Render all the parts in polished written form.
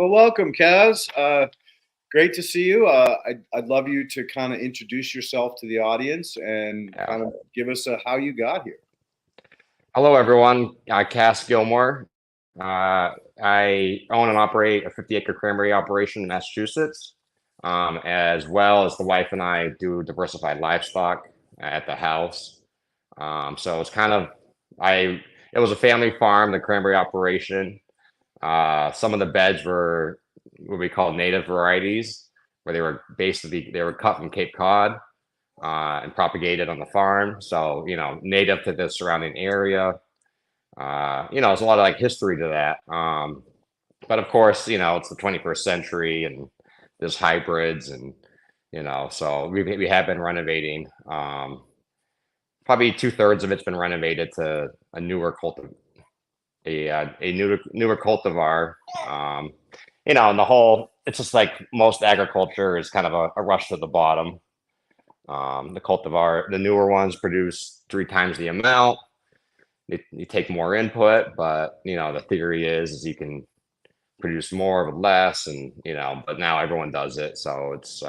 Well, welcome, Kaz. Great to see you. I'd love you to kind of introduce yourself to the audience and Yeah. kind of give us how you got here. Hello, everyone. Cass Gilmore. I own and operate a 50-acre cranberry operation in Massachusetts, as well as the wife and I do diversified livestock at the house. So it's kind of it was a family farm, the cranberry operation. Some of the beds were what we call native varieties, where they were cut from Cape Cod and propagated on the farm. So native to the surrounding area. There's a lot of like history to that. But of course, it's the 21st century and there's hybrids and, so we have been renovating. Probably 2/3 of it's been renovated to a newer newer cultivar. And the whole, it's just like most agriculture is kind of a rush to the bottom. The cultivar, the newer ones produce 3 times the amount. You take more input, but the theory is you can produce more with less, and but now everyone does it, so it's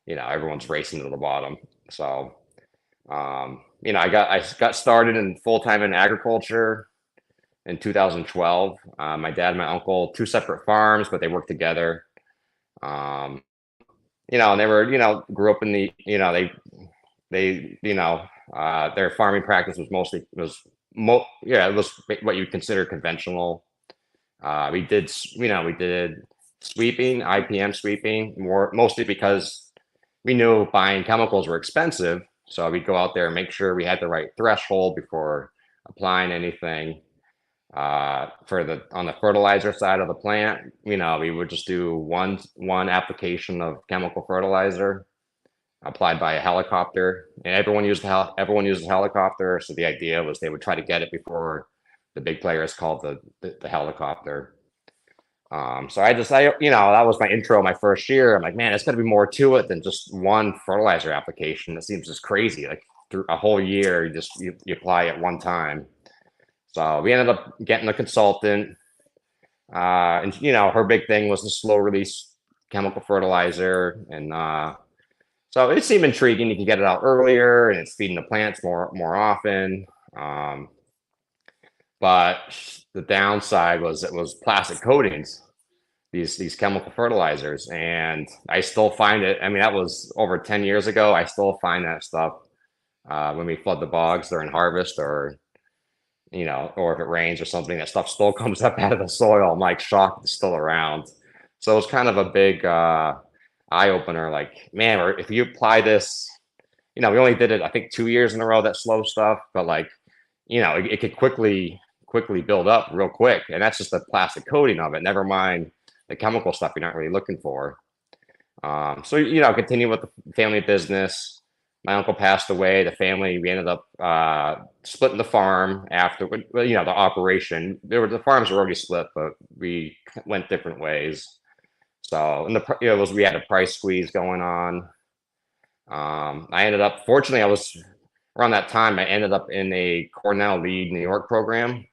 everyone's racing to the bottom. So I got started in full time in agriculture in 2012. My dad and my uncle, 2 separate farms, but they worked together. And they were grew up in the their farming practice was it was what you consider conventional. We did sweeping, IPM sweeping, mostly because we knew buying chemicals were expensive. So we'd go out there and make sure we had the right threshold before applying anything. On the fertilizer side of the plant, we would just do one application of chemical fertilizer applied by a helicopter, and everyone uses helicopter. So the idea was they would try to get it before the big players called the helicopter. So that was my intro, my first year. I'm like, man, it's got to be more to it than just one fertilizer application. It seems just crazy. Like through a whole year, you apply it one time. So we ended up getting a consultant, and her big thing was the slow release chemical fertilizer, and so it seemed intriguing. You can get it out earlier, and it's feeding the plants more often. But the downside was it was plastic coatings, these chemical fertilizers, and I still find it. I mean, that was over 10 years ago. I still find that stuff when we flood the bogs during harvest, or if it rains or something, that stuff still comes up out of the soil. I'm like shocked it's still around. So it was kind of a big eye opener. Like, man, or if you apply this, we only did it, I think, 2 years in a row, that slow stuff, but like, it could quickly build up real quick. And that's just the plastic coating of it. Never mind the chemical stuff you're not really looking for. So, continue with the family business. My uncle passed away. The family, we ended up splitting the farm after, the operation. The farms were already split, but we went different ways. So, and we had a price squeeze going on. I ended up, fortunately, around that time, I ended up in a Cornell Lead New York program,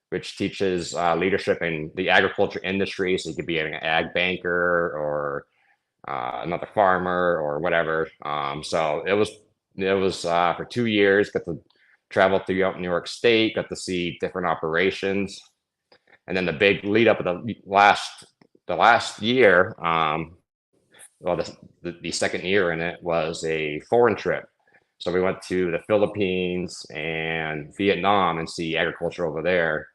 which teaches leadership in the agriculture industry. So you could be an ag banker or another farmer or whatever. So it was for 2 years. Got to travel throughout New York State. Got to see different operations, and then the big lead up of the last year. Well, the second year in it was a foreign trip. So we went to the Philippines and Vietnam and see agriculture over there.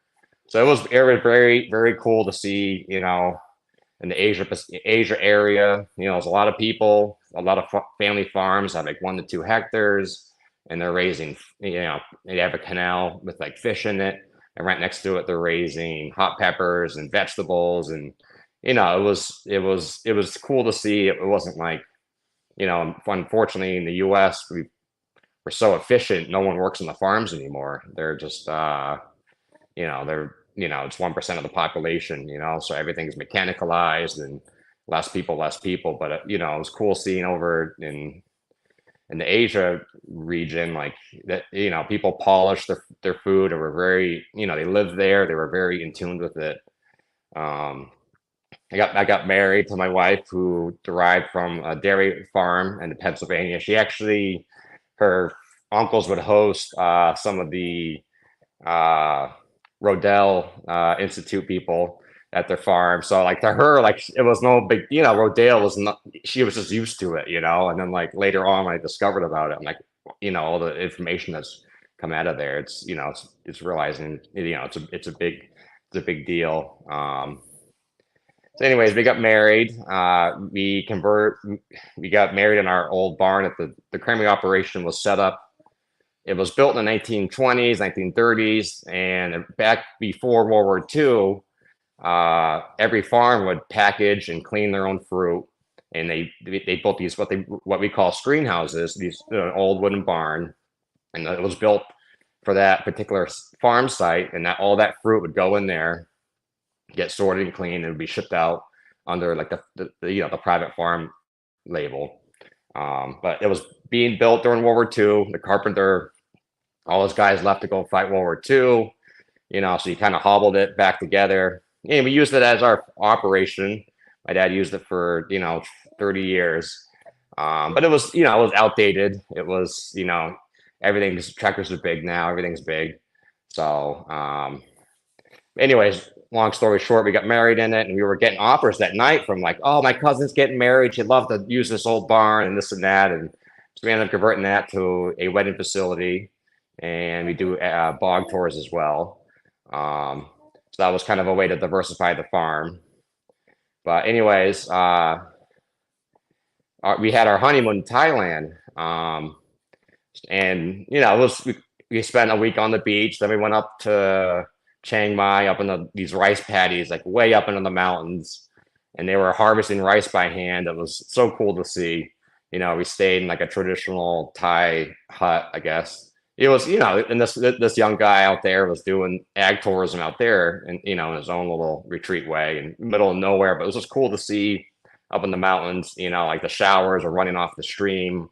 So it was very, very cool to see, in the Asia area. There's a lot of people, a lot of family farms have like 1 to 2 hectares, and they're raising, they have a canal with like fish in it, and right next to it, they're raising hot peppers and vegetables. And, it was cool to see. It wasn't like, unfortunately in the US, we're so efficient. No one works on the farms anymore. They're just, it's 1% of the population, so everything's mechanicalized and less people. But it was cool seeing over in the Asia region, like that, people polish their food, and were very, they lived there. They were very in tune with it. I got married to my wife, who derived from a dairy farm in Pennsylvania. She actually, her uncles would host some of the uh, Rodale Institute people at their farm. So like to her, like it was no big, Rodale was not, she was just used to it, And then like later on when I discovered about it, I'm like, all the information that's come out of there, it's realizing, it's a big deal. So anyways, we got married. We got married in our old barn at the creamery operation was set up. It was built in the 1920s, 1930s, and back before World War II, every farm would package and clean their own fruit, and they built these what we call screen houses, these old wooden barn, and it was built for that particular farm site, and that all that fruit would go in there, get sorted and cleaned, and would be shipped out under like the private farm label. But it was being built during World War II. The carpenter, all his guys left to go fight World War II, so he kind of hobbled it back together. And we used it as our operation. My dad used it for, 30 years. But it was, it was outdated. It was, tractors are big now, everything's big. So, anyways, long story short, we got married in it, and we were getting offers that night from like, oh, my cousin's getting married. She'd love to use this old barn and this and that. And so we ended up converting that to a wedding facility, and we do bog tours as well. So that was kind of a way to diversify the farm. But anyways, we had our honeymoon in Thailand, and we spent a week on the beach. Then we went up to Chiang Mai, up in these rice paddies, like way up into the mountains, and they were harvesting rice by hand. It was so cool to see. We stayed in like a traditional Thai hut, I guess. It was, and this young guy out there was doing ag tourism out there, and in his own little retreat way in the middle of nowhere. But it was just cool to see up in the mountains. Like the showers are running off the stream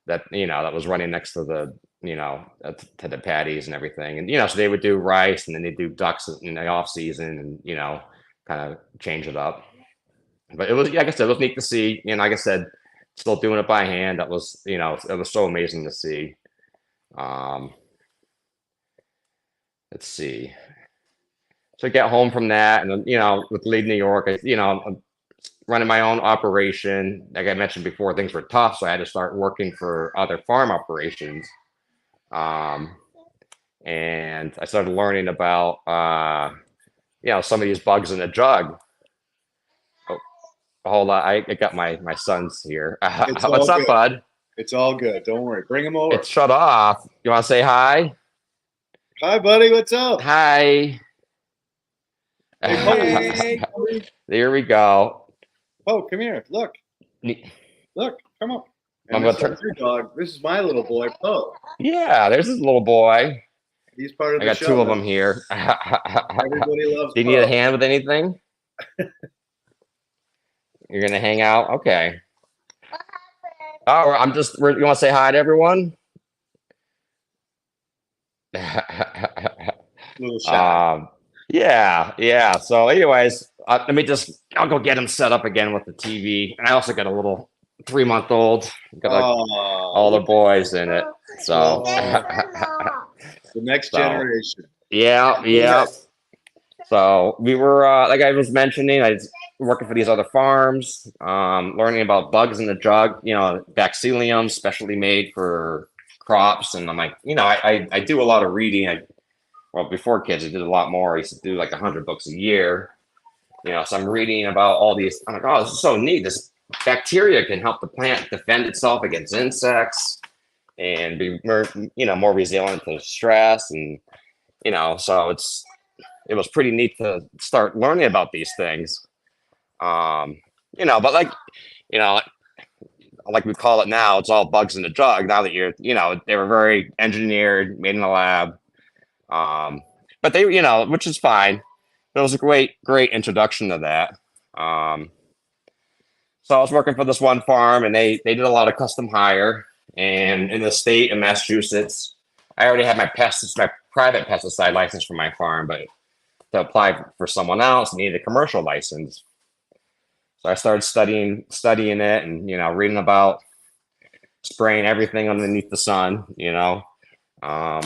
that that was running next to the to the paddies and everything. And so they would do rice, and then they do ducks in the off season, and kind of change it up. But it was, like I said, it was neat to see. Like I said, still doing it by hand. That was, it was so amazing to see. Let's see. So I get home from that, and then, with Lead New York, I'm running my own operation. Like I mentioned before, things were tough, so I had to start working for other farm operations. And I started learning about, some of these bugs in the jug. Oh, hold on, I got my sons here. What's up, bud? It's all good. Don't worry. Bring them over. It's shut off. You want to say hi? Hi, buddy. What's up? Hi. Hey, there we go. Oh, come here. Look. Look. Come on. And I'm this is your dog. This is my little boy, Poe. Yeah, there's this little boy. He's part of the show. I got two of them here. Everybody loves Do you need a hand with anything? You're going to hang out? Okay. Oh, you want to say hi to everyone? Little shy. Yeah. So anyways, I'll go get him set up again with the TV. And I also got a little 3-month-old. Got all the boys in it. So the next generation. Yeah. So we were, like I was mentioning, I was working for these other farms, learning about bugs in the jug, Bacillium, specially made for crops. And I'm like, I do a lot of reading. Before kids, I did a lot more. I used to do like 100 books a year. So I'm reading about all these. I'm like, oh, this is so neat. This bacteria can help the plant defend itself against insects and be more resilient to stress. And, so it was pretty neat to start learning about these things. But like we call it now, it's all bugs in the jug. Now that they were very engineered, made in the lab. But they, which is fine. But it was a great introduction to that. So I was working for this one farm, and they did a lot of custom hire. And in the state of Massachusetts, I already had my private pesticide license for my farm, but to apply for someone else, I needed a commercial license. So I started studying it, and reading about spraying everything underneath the sun. Um,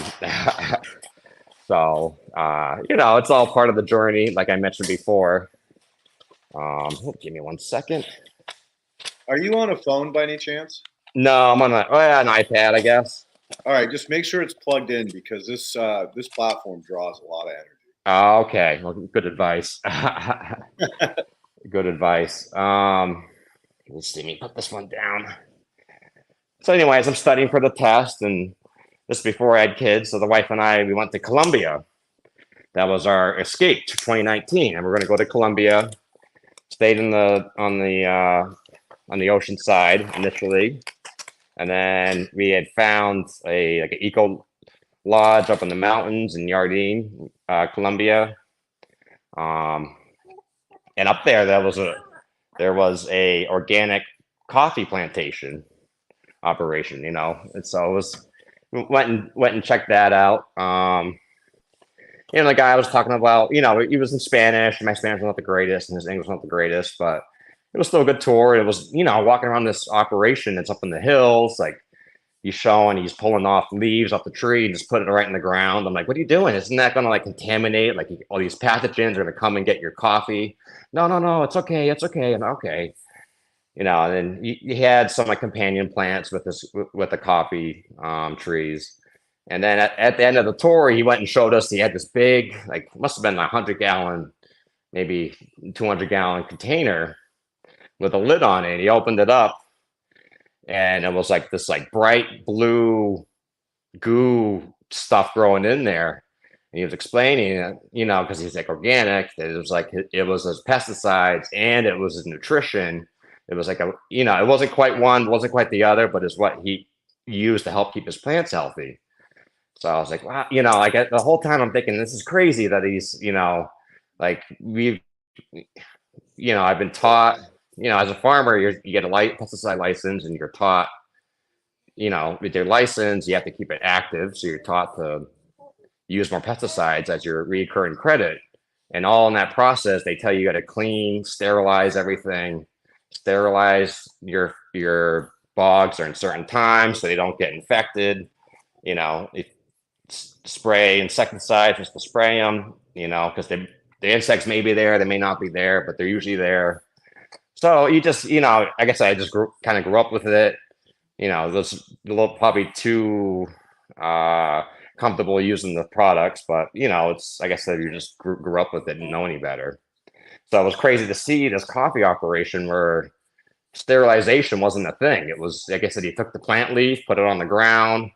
so it's all part of the journey, like I mentioned before. Give me 1 second. Are you on a phone by any chance? No, I'm on an iPad, I guess. All right, just make sure it's plugged in because this platform draws a lot of energy. Okay, well, good advice. Good advice. Let's see, let me put this one down. So, anyways, I'm studying for the test, and this is before I had kids. So the wife and I, we went to Colombia. That was our escape to 2019, and we're going to go to Colombia. Stayed on the ocean side initially, and then we had found an eco lodge up in the mountains in Jardín, Colombia. And up there was a organic coffee plantation operation, and so we went and checked that out. The guy was talking about, he was in Spanish, and my Spanish was not the greatest, and his English was not the greatest, but it was still a good tour. It was, walking around this operation that's up in the hills, like he's pulling off leaves off the tree and just put it right in the ground. I'm like, what are you doing? Isn't that going to contaminate? Like all these pathogens are going to come and get your coffee. No, it's okay. It's okay. And okay. And then he had some companion plants with the coffee trees. And then at the end of the tour, he went and showed us, he had this big, must have been a 100-gallon, maybe 200-gallon container with a lid on it. He opened it up, and it was this bright blue goo stuff growing in there. And he was explaining it, because he's organic, that it was his pesticides and it was his nutrition. It was it wasn't quite one, wasn't quite the other, but it's what he used to help keep his plants healthy. So I was like, wow, the whole time I'm thinking, this is crazy that he's, I've been taught, as a farmer, you get a pesticide license, and you're taught, with your license, you have to keep it active. So you're taught to use more pesticides as your recurring credit. And all in that process, they tell you got to clean, sterilize everything, sterilize your bogs during certain times so they don't get infected. Spray insecticides just to spray them, because the insects may be there, they may not be there, but they're usually there. So you just, I guess I just kind of grew up with it. It was a little probably too comfortable using the products, but it's, like I said, you just grew up with it and didn't know any better. So it was crazy to see this coffee operation where sterilization wasn't a thing. It was, like I said, he took the plant leaf, put it on the ground,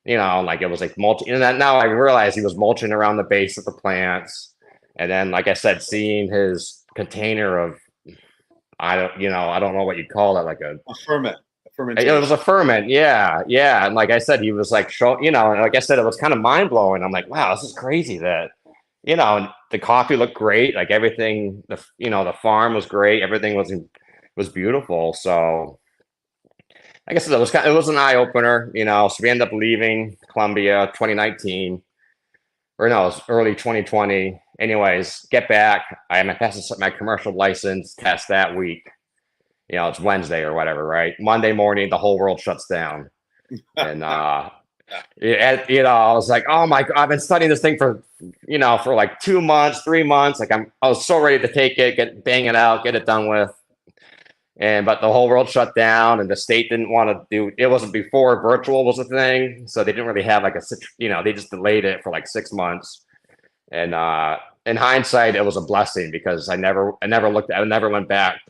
it was mulching. And now I realize he was mulching around the base of the plants. And then, like I said, seeing his container of, I don't know what you'd call it, a ferment. It was a ferment, yeah. And like I said, he was like like I said, it was kind of mind blowing. I'm like, wow, this is crazy that, the coffee looked great, like everything, the farm was great, everything was beautiful. So I guess it was an eye opener, So we ended up leaving Colombia 2019, or no, it was early 2020. Anyways, get back. I had my commercial license test that week. It's Wednesday or whatever, right? Monday morning, the whole world shuts down. And, I was like, oh my God, I've been studying this thing for 2 months, 3 months. I was so ready to take it, bang it out, get it done with. But the whole world shut down, and the state didn't want to do it. Wasn't before virtual was a thing. So they didn't really have they just delayed it for 6 months. And, in hindsight, it was a blessing because I never went back,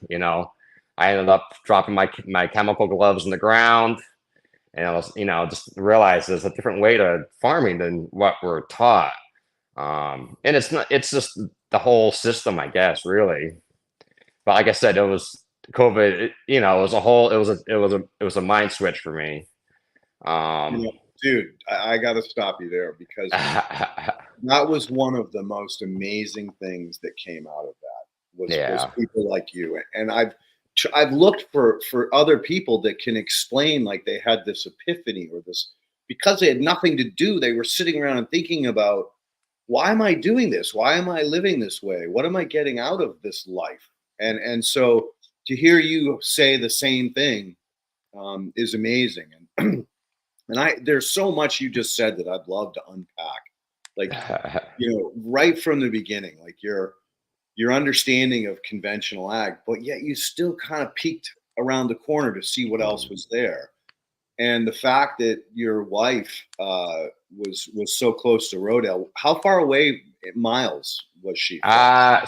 I ended up dropping my chemical gloves in the ground, and I was, just realized there's a different way to farming than what we're taught. And it's just the whole system, I guess, really. But like I said, it was COVID, it was a mind switch for me. Dude, I got to stop you there because that was one of the most amazing things that came out of that was people like you. And I've looked for other people that can explain they had this epiphany or this, because they had nothing to do. They were sitting around and thinking about, why am I doing this? Why am I living this way? What am I getting out of this life? And so to hear you say the same thing is amazing. And there's so much you just said that I'd love to unpack. Like, right from the beginning, like your understanding of conventional ag, but yet you still kind of peeked around the corner to see what else was there. And the fact that your wife was so close to Rodale, how far away miles was she from?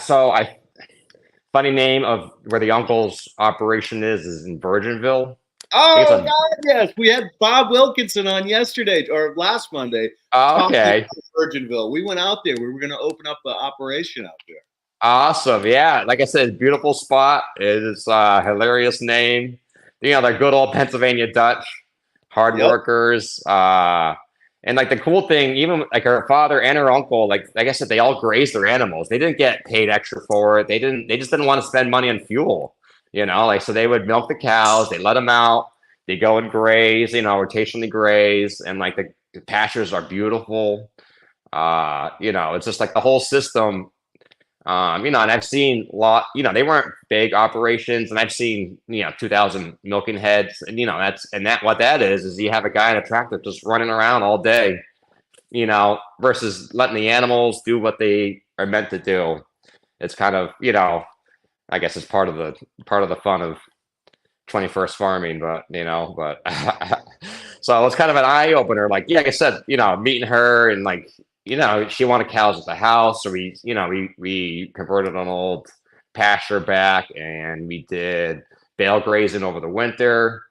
Funny name of where the uncle's operation is in Virginville. Oh God, yes. We had Bob Wilkinson on yesterday or last Monday. Okay. Virginville. We went out there. We were going to open up an operation out there. Awesome. Yeah. Like I said, beautiful spot. It is a hilarious name. They're good old Pennsylvania Dutch, hard workers. And like the cool thing, even like her father and her uncle, like I said, they all grazed their animals. They didn't get paid extra for it. They just didn't want to spend money on fuel, so they would milk the cows, they let them out, they go and graze, rotationally graze. And like the pastures are beautiful. It's just like the whole system. And I've seen a lot, they weren't big operations, and I've seen, 2,000 milking heads, and, what that is you have a guy in a tractor just running around all day, versus letting the animals do what they are meant to do. It's kind of, I guess it's part of the fun of 21st farming, but, so it's kind of an eye opener. Like I said, meeting her and like, she wanted cows at the house, so we converted an old pasture back, and we did bale grazing over the winter.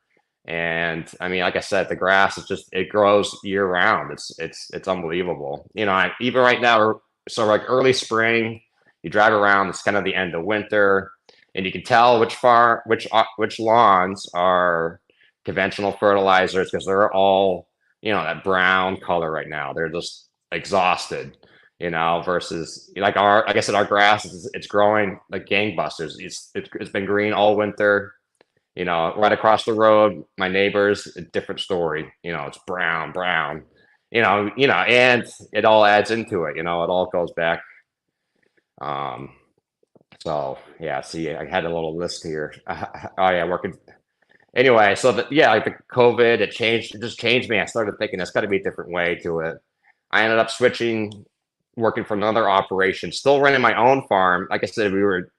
And I mean, like I said, the grass it grows year round. It's unbelievable. Even right now, so like early spring, you drive around, it's kind of the end of winter, and you can tell which lawns are conventional fertilizers, because they're all, that brown color right now. They're just exhausted, versus like I said, our grass it's growing like gangbusters. It's been green all winter. Right across the road, my neighbors, a different story. It's brown, and it all adds into it. It all goes back. So yeah, see, I had a little list here. Oh yeah, working. Anyway, so like the COVID, it just changed me. I started thinking there's got to be a different way to it. I ended up switching, working for another operation, still running my own farm. Like I said, we were,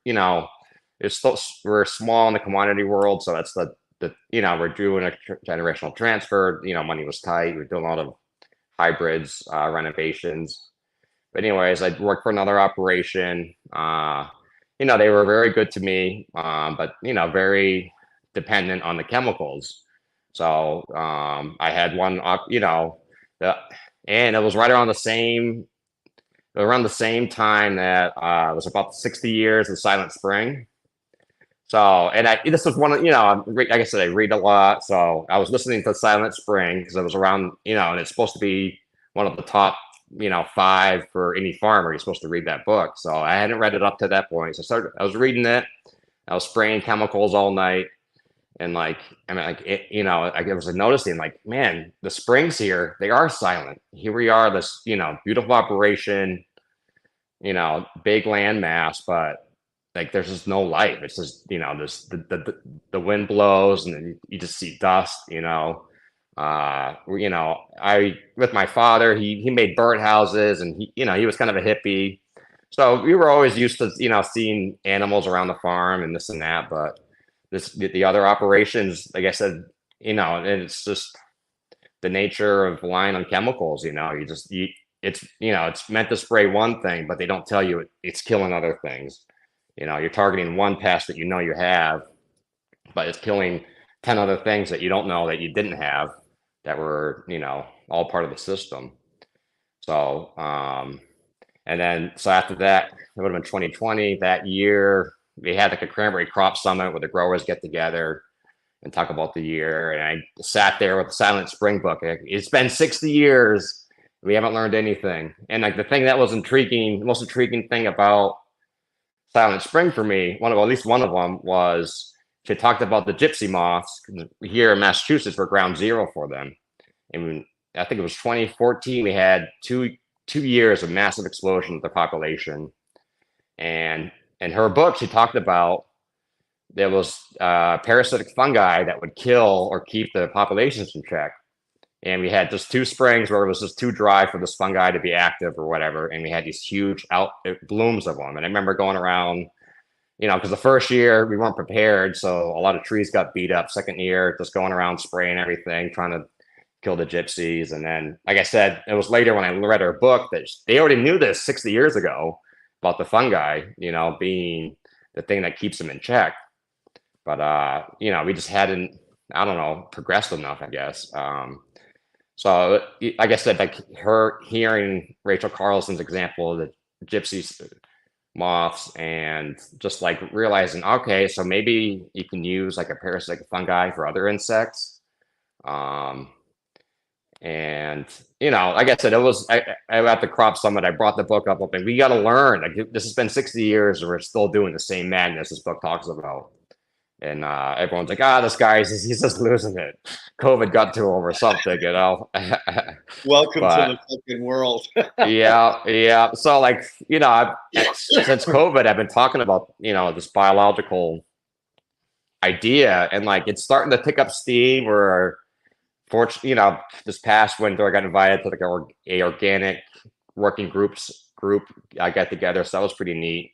we're small in the commodity world. So that's we're doing a generational transfer. Money was tight. We're doing a lot of hybrids, renovations. But anyways, I worked for another operation. They were very good to me, but, very dependent on the chemicals. So I had one, and it was right around the same time that it was about 60 years of Silent Spring. So, and this was one of, like I said, I read a lot. So I was listening to Silent Spring because it was around, and it's supposed to be one of the top, 5 for any farmer. You're supposed to read that book. So I hadn't read it up to that point. So I was reading it. I was spraying chemicals all night. And like, I mean, like, I was noticing, like, man, the springs here, they are silent. Here we are, this, beautiful operation, big land mass, but like, there's just no life. It's just, this, the wind blows, and then you just see dust, I, with my father, he made birdhouses, and he was kind of a hippie. So we were always used to, seeing animals around the farm and this and that, but the other operations, like I said, and it's just the nature of relying on chemicals. It's meant to spray one thing, but they don't tell you it's killing other things. You're targeting one pest that you have, but it's killing 10 other things that you don't know that you didn't have, that were, all part of the system. So, and then, so after that, it would have been 2020, that year, we had like a cranberry crop summit where the growers get together and talk about the year. And I sat there with the Silent Spring book. It's been 60 years. We haven't learned anything. And like the thing that was intriguing, the most intriguing thing about Silent Spring for me, at least one of them, was she talked about the gypsy moths. Here in Massachusetts, we're ground zero for them. And I think it was 2014, we had two years of massive explosion of the population. And in her book, she talked about there was parasitic fungi that would kill or keep the populations in check. And we had just 2 springs where it was just too dry for this fungi to be active or whatever. And we had these huge blooms of them. And I remember going around, because the first year we weren't prepared. So a lot of trees got beat up. Second year, just going around spraying everything, trying to kill the gypsies. And then, like I said, it was later when I read her book that they already knew this 60 years ago about the fungi, being the thing that keeps them in check. But, we just hadn't, I don't know, progressed enough, I guess. So, like I said, like hearing Rachel Carlson's example of the gypsy moths, and just like realizing, okay, so maybe you can use like a parasitic fungi for other insects. And like I said, I at the crop summit, I brought the book up, and we got to learn. Like, this has been 60 years, and we're still doing the same madness this book talks about. And everyone's like, this guy, he's just losing it. COVID got to him or something, Welcome to the fucking world. yeah. So, like, since COVID, I've been talking about, this biological idea, and like it's starting to pick up steam. Where, fortunately, this past winter, I got invited to like a organic working group. I got together, so that was pretty neat.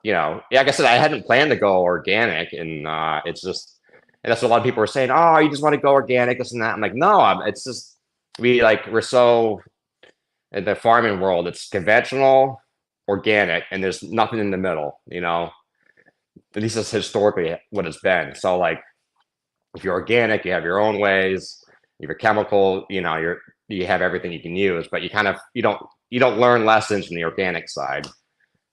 Like I said, I hadn't planned to go organic, and it's just, and that's what a lot of people were saying. Oh, you just want to go organic, this and that. I'm like, no, it's just, we're so, in the farming world, it's conventional, organic, and there's nothing in the middle, at least that's historically what it's been. So like, if you're organic, you have your own ways. If you're chemical, you have everything you can use, but you don't learn lessons from the organic side.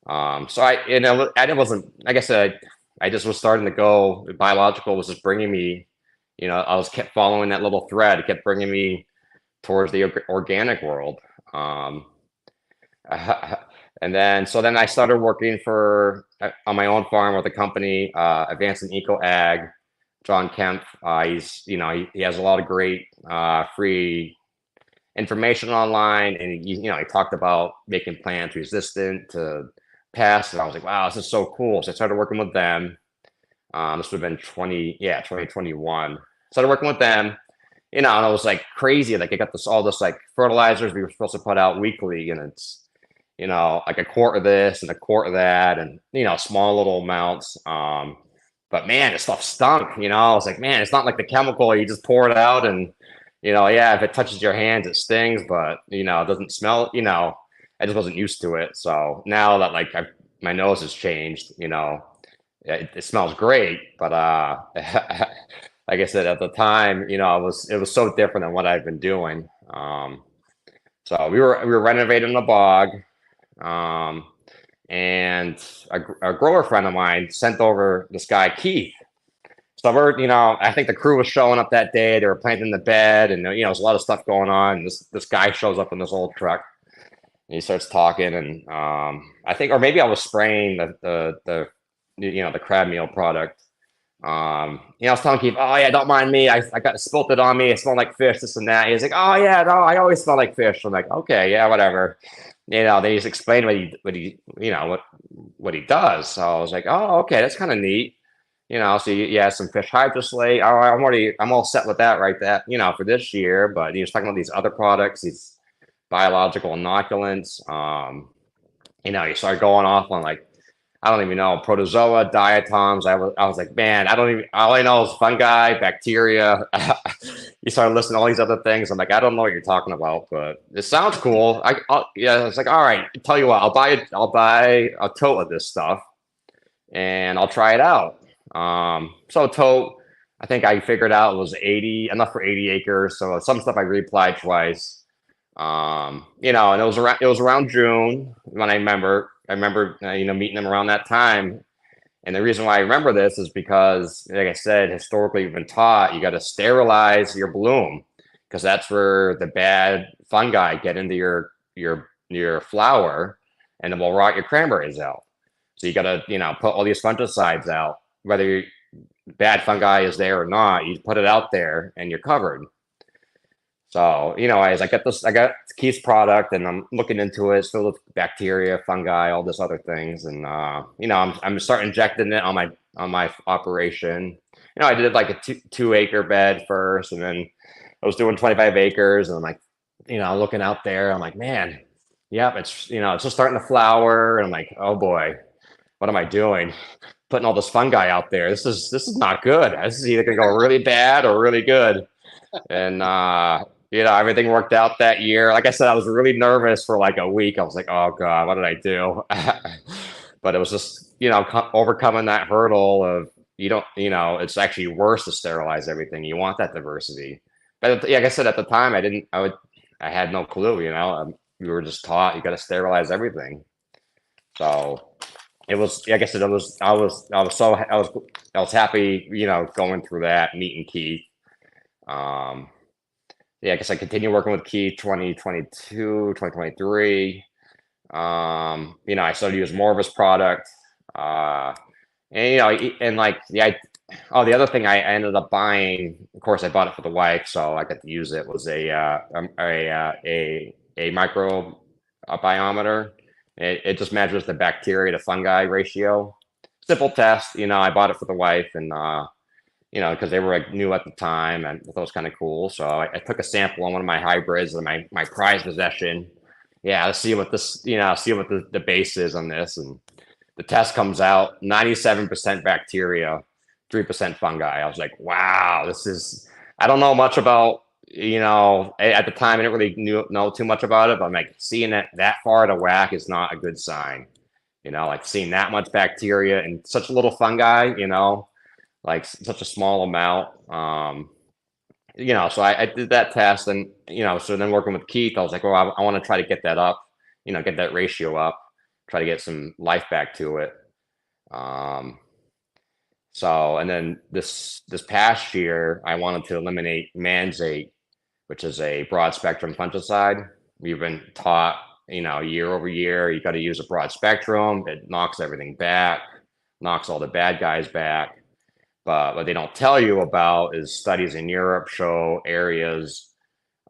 So it wasn't, like I said, I just was starting to go, biological was just bringing me, I kept following that little thread. It kept bringing me towards the organic world. And then I started working on my own farm with a company, Advancing Eco Ag, John Kemp. He has a lot of great, free information online. And he talked about making plants resistant to pests, and I was like, wow, this is so cool. So I started working with them. This would have been 2021. Started working with them, and it was like crazy. Like, I got all this like fertilizers we were supposed to put out weekly, and it's, like a quart of this and a quart of that, and small little amounts. But man, this stuff stunk. I was like, man, it's not like the chemical you just pour it out, and if it touches your hands, it stings, but it doesn't smell. I just wasn't used to it. So now that like my nose has changed, it smells great. But like I said, at the time, it was so different than what I've been doing. So we were renovating the bog, and a grower friend of mine sent over this guy Keith. So I think the crew was showing up that day. They were planting the bed, and there's a lot of stuff going on. And this guy shows up in this old truck. And he starts talking, and I think, or maybe I was spraying the crab meal product. I was telling Keith, oh yeah, don't mind me. I got spilt it on me. It smelled like fish, this and that. He's like, oh yeah, no, I always smell like fish. I'm like, okay, yeah, whatever. They just explained what he does. So I was like, oh, okay, that's kind of neat. So he has some fish hydroslate. Oh, I'm all set with that, right? That for this year. But he was talking about these other products, these biological inoculants. You start going off on like, I don't even know, protozoa, diatoms. I was like, man, all I know is fungi, bacteria. You start listening to all these other things. I'm like, I don't know what you're talking about, but it sounds cool. It's like, all right, tell you what, I'll buy a tote of this stuff, and I'll try it out. So a tote, I think I figured out it was enough for 80 acres. So some stuff I reapplied twice. And it was around June when I remember meeting them around that time. And the reason why I remember this is because, like I said, historically you've been taught you got to sterilize your bloom, because that's where the bad fungi get into your flower, and it will rot your cranberries out. So you got to put all these fungicides out, whether bad fungi is there or not. You put it out there and you're covered. So, as I got Keith's product and I'm looking into it. It's filled with bacteria, fungi, all this other things. And, I'm starting injecting it on my operation. I did like a 2 acre bed first, and then I was doing 25 acres. And I'm like, looking out there, I'm like, man, yep, it's just starting to flower. And I'm like, oh boy, what am I doing? Putting all this fungi out there. This is not good. This is either gonna go really bad or really good. And everything worked out that year. Like I said, I was really nervous for like a week. I was like, oh God, what did I do? But it was just, overcoming that hurdle of you don't, it's actually worse to sterilize everything. You want that diversity. But like I said, at the time, I had no clue, we were just taught you got to sterilize everything. So it was, like I said, I was happy, going through that, meeting Keith. Yeah, I guess I continued working with Keith 2022, 2023. I started to use more of his product. And and like the other thing I ended up buying, of course, I bought it for the wife, so I got to use it. Was a micro biometer. It just measures the bacteria to fungi ratio. Simple test. I bought it for the wife, and because they were like new at the time, and I thought it was kind of cool. So I took a sample on one of my hybrids and my prized possession. Yeah, let's see what see what the base is on this. And the test comes out 97% bacteria, 3% fungi. I was like, wow, I don't know much about, at the time I didn't really know too much about it, but I'm like, seeing it that far to whack is not a good sign. Like seeing that much bacteria and such a little fungi, like such a small amount. So I did that test, and so then working with Keith, I was like, well, I want to try to get that up, get that ratio up, try to get some life back to it. So, and then this past year, I wanted to eliminate manzate, which is a broad spectrum fungicide. We've been taught, year over year, you got to use a broad spectrum. It knocks everything back, knocks all the bad guys back. But what they don't tell you about is studies in Europe show areas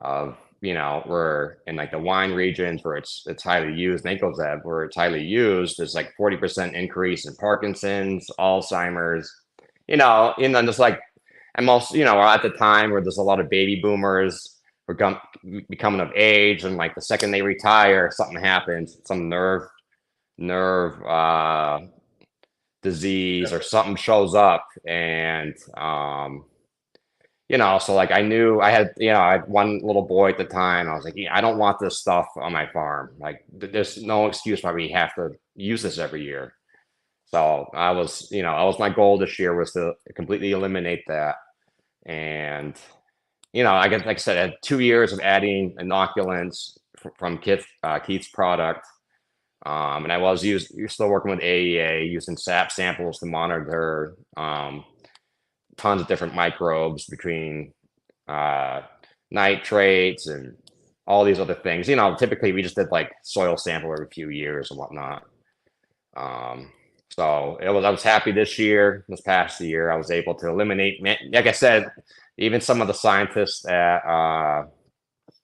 of, where in like the wine regions where it's highly used, Mancozeb, where it's highly used, there's like 40% increase in Parkinson's, Alzheimer's, and then just like, I'm also, at the time where there's a lot of baby boomers becoming of age, and like the second they retire, something happens, some nerve disease or something shows up. And so like I knew I had one little boy at the time. I was like, I don't want this stuff on my farm. Like there's no excuse why we have to use this every year. So I was my goal this year was to completely eliminate that. And I guess, like I said, I had 2 years of adding inoculants from Keith's product. And I was still working with AEA, using sap samples to monitor tons of different microbes between nitrates and all these other things. Typically we just did like soil sample every few years and whatnot. So I was happy this past year, I was able to eliminate, like I said, even some of the scientists at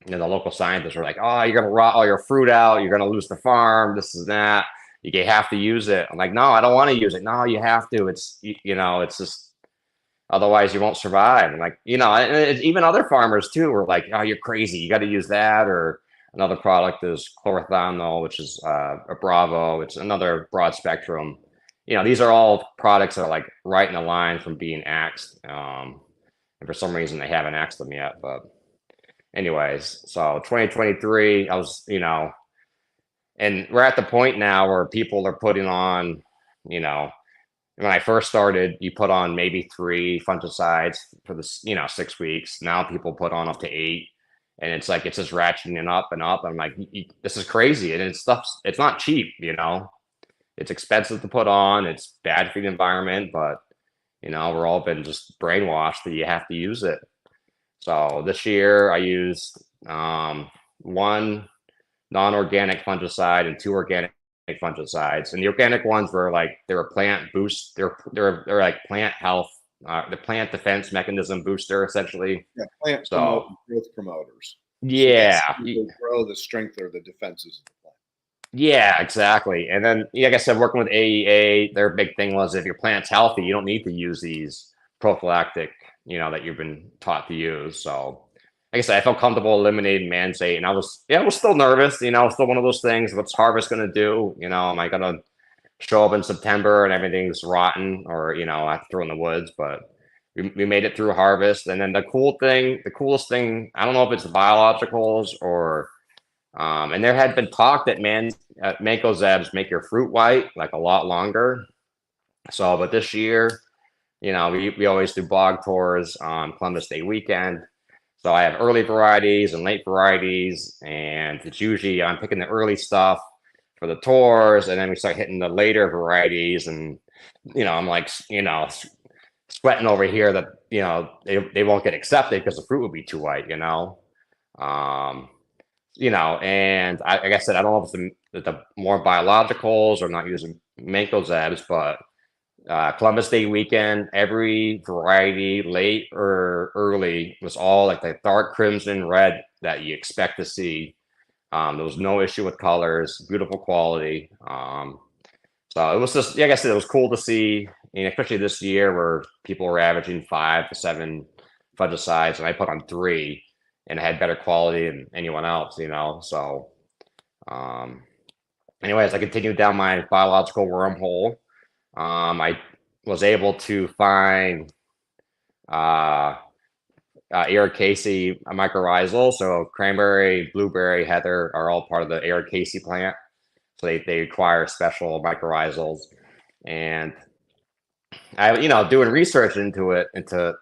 the local scientists were like, oh, you're going to rot all your fruit out. You're going to lose the farm. This is that. You have to use it. I'm like, no, I don't want to use it. No, you have to. It's just, otherwise you won't survive. And like, and even other farmers too were like, oh, you're crazy. You got to use that. Or another product is chlorothanol, which is a Bravo. It's another broad spectrum. These are all products that are like right in the line from being axed. And for some reason they haven't axed them yet, but anyways, so 2023, I was, and we're at the point now where people are putting on, when I first started, you put on maybe 3 fungicides for the, 6 weeks. Now people put on up to 8, and it's like, it's just ratcheting up and up. I'm like, this is crazy. And it's not cheap, it's expensive to put on. It's bad for the environment, but, we're all been just brainwashed that you have to use it. So this year I used 1 non-organic fungicide and 2 organic fungicides. And the organic ones were like, they were plant boost. They're like plant health the plant defense mechanism booster, essentially. Yeah, So growth promoters. So yeah, basically, they grow the strength or the defenses of the plant. yeah, exactly. And then, like I said, working with AEA, their big thing was if your plant's healthy, you don't need to use these prophylactic, that you've been taught to use. So, like I said, I felt comfortable eliminating Mansate, and I was still nervous. Still one of those things. What's harvest going to do? Am I going to show up in September and everything's rotten, or I have to throw in the woods? But we made it through harvest, and then the coolest thing, I don't know if it's the biologicals or and there had been talk that mango zebs make your fruit white like a lot longer. So, but this year, we always do bog tours on Columbus Day weekend. So I have early varieties and late varieties, and it's usually I'm picking the early stuff for the tours, and then we start hitting the later varieties, and I'm like, sweating over here that they won't get accepted because the fruit would be too white, um, and like I said, I don't know if it's the more biologicals or not using mango zebs, but Columbus Day weekend, every variety, late or early, was all like the dark crimson red that you expect to see. There was no issue with colors, beautiful quality. So it was just, like I said, it was cool to see, especially this year where people were averaging 5 to 7 fungicides, and I put on 3, and it had better quality than anyone else, So, anyways, I continued down my biological wormhole. I was able to find Ericaceae mycorrhizal. So cranberry, blueberry, heather are all part of the Ericaceae plant. So they require special mycorrhizals. And I, doing research into the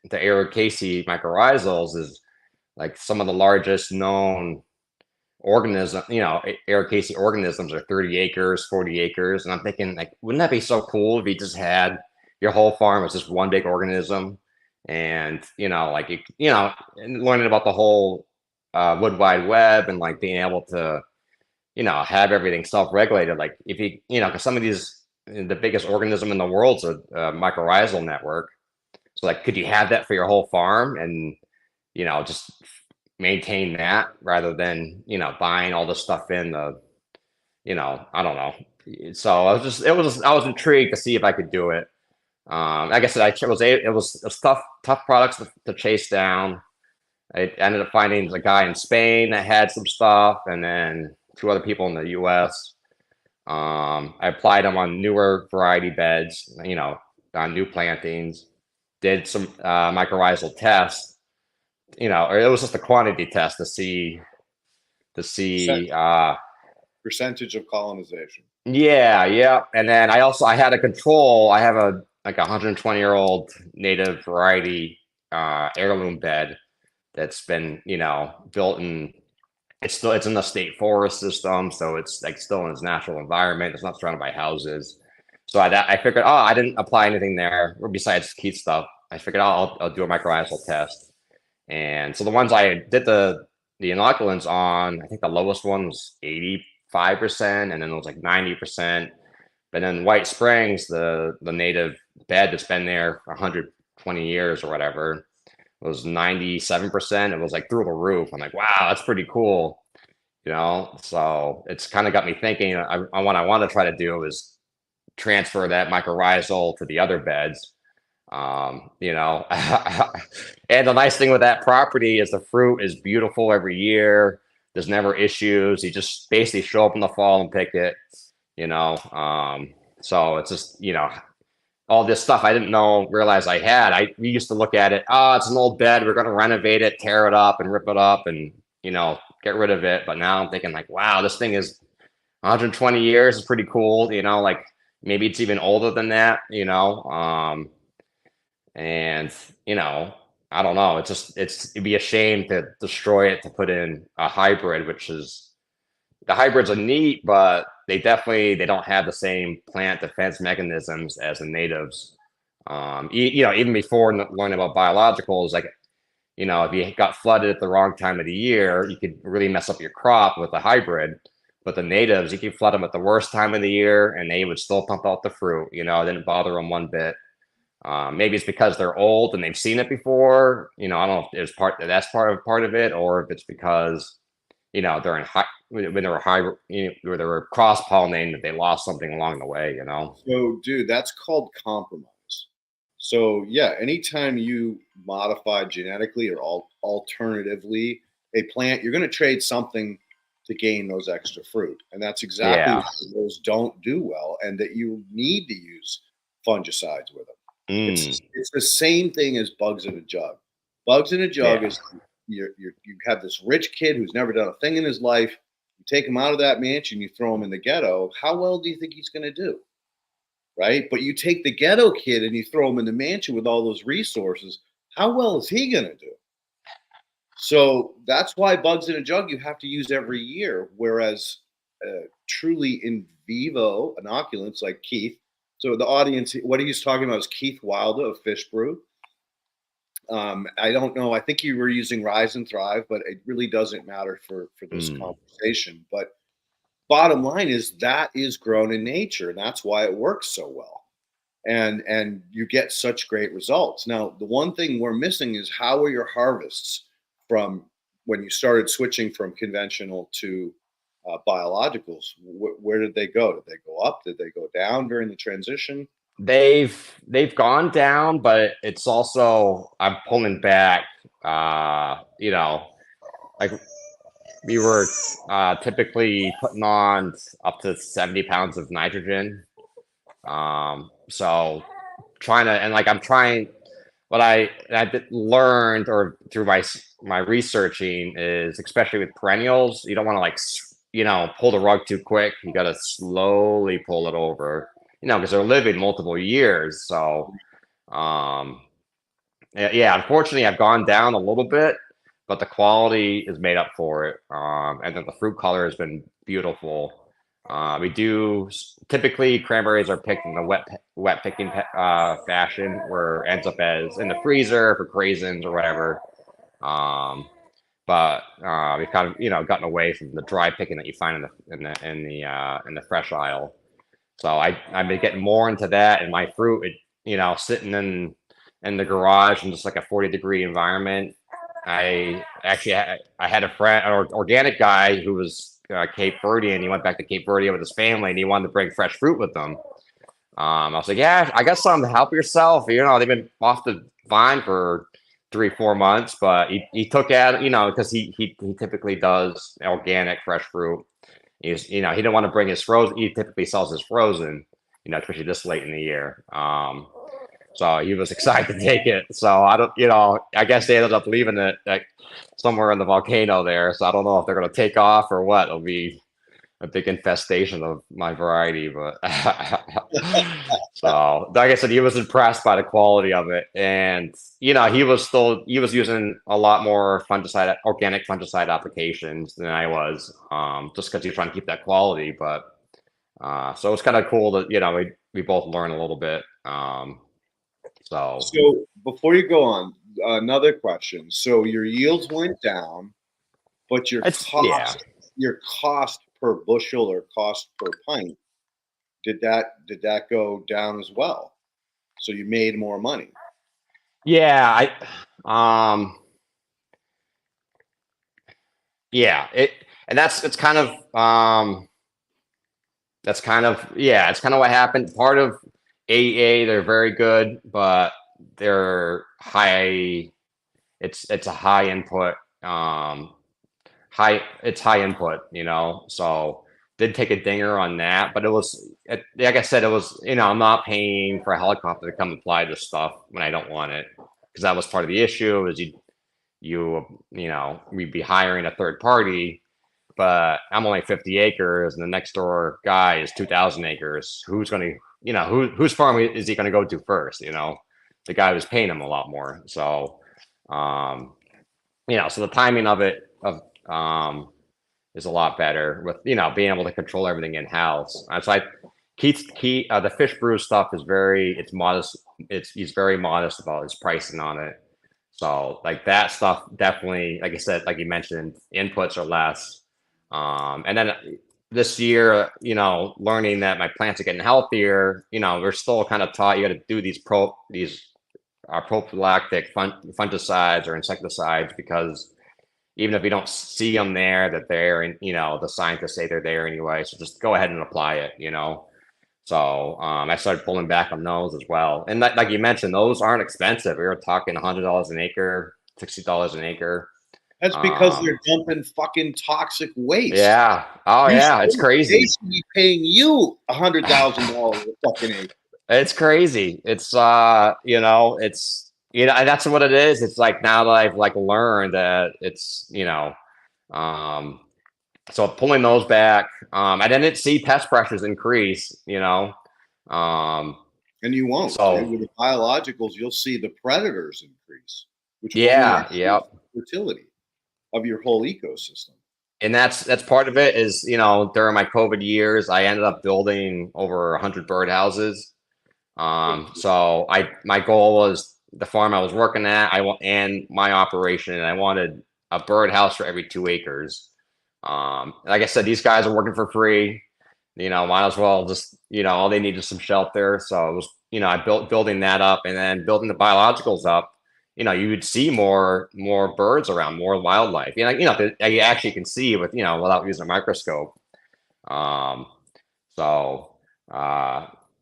Ericaceae mycorrhizals is like some of the largest known organism, Ericaceae organisms are 30 acres, 40 acres. And I'm thinking, like, wouldn't that be so cool if you just had your whole farm was just one big organism? And, and learning about the whole wood wide web, and like being able to, have everything self-regulated. Like if because some of these, the biggest organism in the world's a mycorrhizal network. So like, could you have that for your whole farm and, just maintain that rather than, buying all the stuff in the, I don't know. So I was intrigued to see if I could do it. Like I said, it was tough products to chase down. I ended up finding a guy in Spain that had some stuff, and then 2 other people in the U.S. I applied them on newer variety beds, on new plantings. Did some mycorrhizal tests, or it was just a quantity test to see percentage of colonization. Yeah. And then I had a control. I have a 120-year-old native variety heirloom bed that's been, built in. It's in the state forest system, so it's like still in its natural environment. It's not surrounded by houses. So I figured, I didn't apply anything there besides heat stuff. I figured I'll do a mycorrhizal test. And so the ones I did the inoculants on, I think the lowest one was 85%, and then it was like 90%. But then White Springs, the native bed that's been there for 120 years or whatever, was 97%. It was like through the roof. I'm like, wow, that's pretty cool. So it's kind of got me thinking. What I want to try to do is transfer that mycorrhizal to the other beds. And the nice thing with that property is the fruit is beautiful every year. There's never issues. You just basically show up in the fall and pick it. So it's just, all this stuff I didn't realize I had. We used to look at it. Oh, it's an old bed. We're going to renovate it, tear it up and rip it up and, get rid of it. But now I'm thinking like, wow, this thing is 120 years. It's pretty cool. Like maybe it's even older than that, and, I don't know. It'd be a shame to destroy it to put in a hybrid, the hybrids are neat, but they don't have the same plant defense mechanisms as the natives. Even before learning about biologicals, like, if you got flooded at the wrong time of the year, you could really mess up your crop with a hybrid. But the natives, you could flood them at the worst time of the year, and they would still pump out the fruit. It didn't bother them one bit. Maybe it's because they're old and they've seen it before. I don't know if there's that's part of it, or if it's because they're in high when they were high, where they were cross pollinating, that they lost something along the way. So, dude, that's called compromise. So, yeah, anytime you modify genetically or alternatively a plant, you're going to trade something to gain those extra fruit. And that's exactly Yeah. why those don't do well, and that you need to use fungicides with them. Mm, It's the same thing as bugs in a jug. Bugs in a jug yeah. is you have this rich kid who's never done a thing in his life. You take him out of that mansion, you throw him in the ghetto. How well do you think he's going to do? Right? But you take the ghetto kid and you throw him in the mansion with all those resources. How well is he going to do? So that's why bugs in a jug you have to use every year, whereas truly in vivo inoculants like Keith. So the audience, what he's talking about is Keith Wilder of Fish Brew. I don't know. I think you were using Rise and Thrive, but it really doesn't matter for this Mm. conversation. But bottom line is that is grown in nature, and that's why it works so well. And you get such great results. Now, the one thing we're missing is how are your harvests from when you started switching from conventional to biologicals? Where did they go? Did they go up? Did they go down during the transition? They've gone down, but it's also, I'm pulling back. Like we were typically putting on up to 70 pounds of nitrogen. So trying to, and like I'm trying, what I learned, or through my researching, is especially with perennials, you don't want to pull the rug too quick. You got to slowly pull it over, because they're living multiple years. So yeah, unfortunately, I've gone down a little bit, but the quality is made up for it. And then the fruit color has been beautiful. We do typically, cranberries are picked in the wet picking fashion, where it ends up as in the freezer for craisins or whatever. But we've kind of gotten away from the dry picking that you find in the fresh aisle. So I've been getting more into that, and my fruit, sitting in the garage in just like a 40-degree environment. I actually I had a friend, an organic guy, who was Cape Verdean. He went back to Cape Verde with his family, and he wanted to bring fresh fruit with them. I was like, yeah, I got something to help yourself. They've been off the vine for 3-4 months, but he took at because he typically does organic fresh fruit. He didn't want to bring his frozen. He typically sells his frozen, especially this late in the year. So he was excited to take it. So I don't, I guess they ended up leaving it like somewhere in the volcano there. So I don't know if they're going to take off or what. It'll be a big infestation of my variety, but so like I said, he was impressed by the quality of it, and he was using a lot more organic fungicide applications than I was, just because he's trying to keep that quality. But so it's kind of cool that we both learn a little bit. So before you go on, another question. So your yields went down, but your yeah. cost per bushel or cost per pint, did that go down as well? So you made more money. Yeah, it's kind of it's kind of what happened. Part of AEA, they're very good, but they're high. It's a high input. It's high input. So did take a dinger on that, but like I said, it was I'm not paying for a helicopter to come apply this stuff when I don't want it, because that was part of the issue. Is we'd be hiring a third party, but I'm only 50 acres, and the next door guy is 2,000 acres. Who's going to, whose farm is he going to go to first? The guy who's paying him a lot more. So, so the timing of it is a lot better with being able to control everything in house. So the fish brew stuff is it's modest. He's very modest about his pricing on it. So like that stuff definitely, like I said, like you mentioned, inputs are less. And then this year, learning that my plants are getting healthier, we're still kind of taught you got to do these prophylactic fungicides or insecticides because even if you don't see them there, that they're in, the scientists say they're there anyway. So just go ahead and apply it. So I started pulling back on those as well. And like you mentioned, those aren't expensive. We were talking $100 an acre, $60 an acre. That's because they're dumping fucking toxic waste. Yeah. Oh, yeah. It's crazy. They should be paying you $100,000 a fucking acre. It's crazy. It's it's and that's what it is. It's like now that I've like learned that it's so pulling those back. I didn't see pest pressures increase. And you won't. So with the biologicals, you'll see the predators increase, which fertility of your whole ecosystem. And that's part of it is, during my COVID years, I ended up building over 100 birdhouses. So my goal was the farm I was working at, and my operation, and I wanted a birdhouse for every 2 acres. Like I said, these guys are working for free. Might as well just, all they need is some shelter. So it was, I building that up and then building the biologicals up. You would see more birds around, more wildlife. You actually can see with, without using a microscope.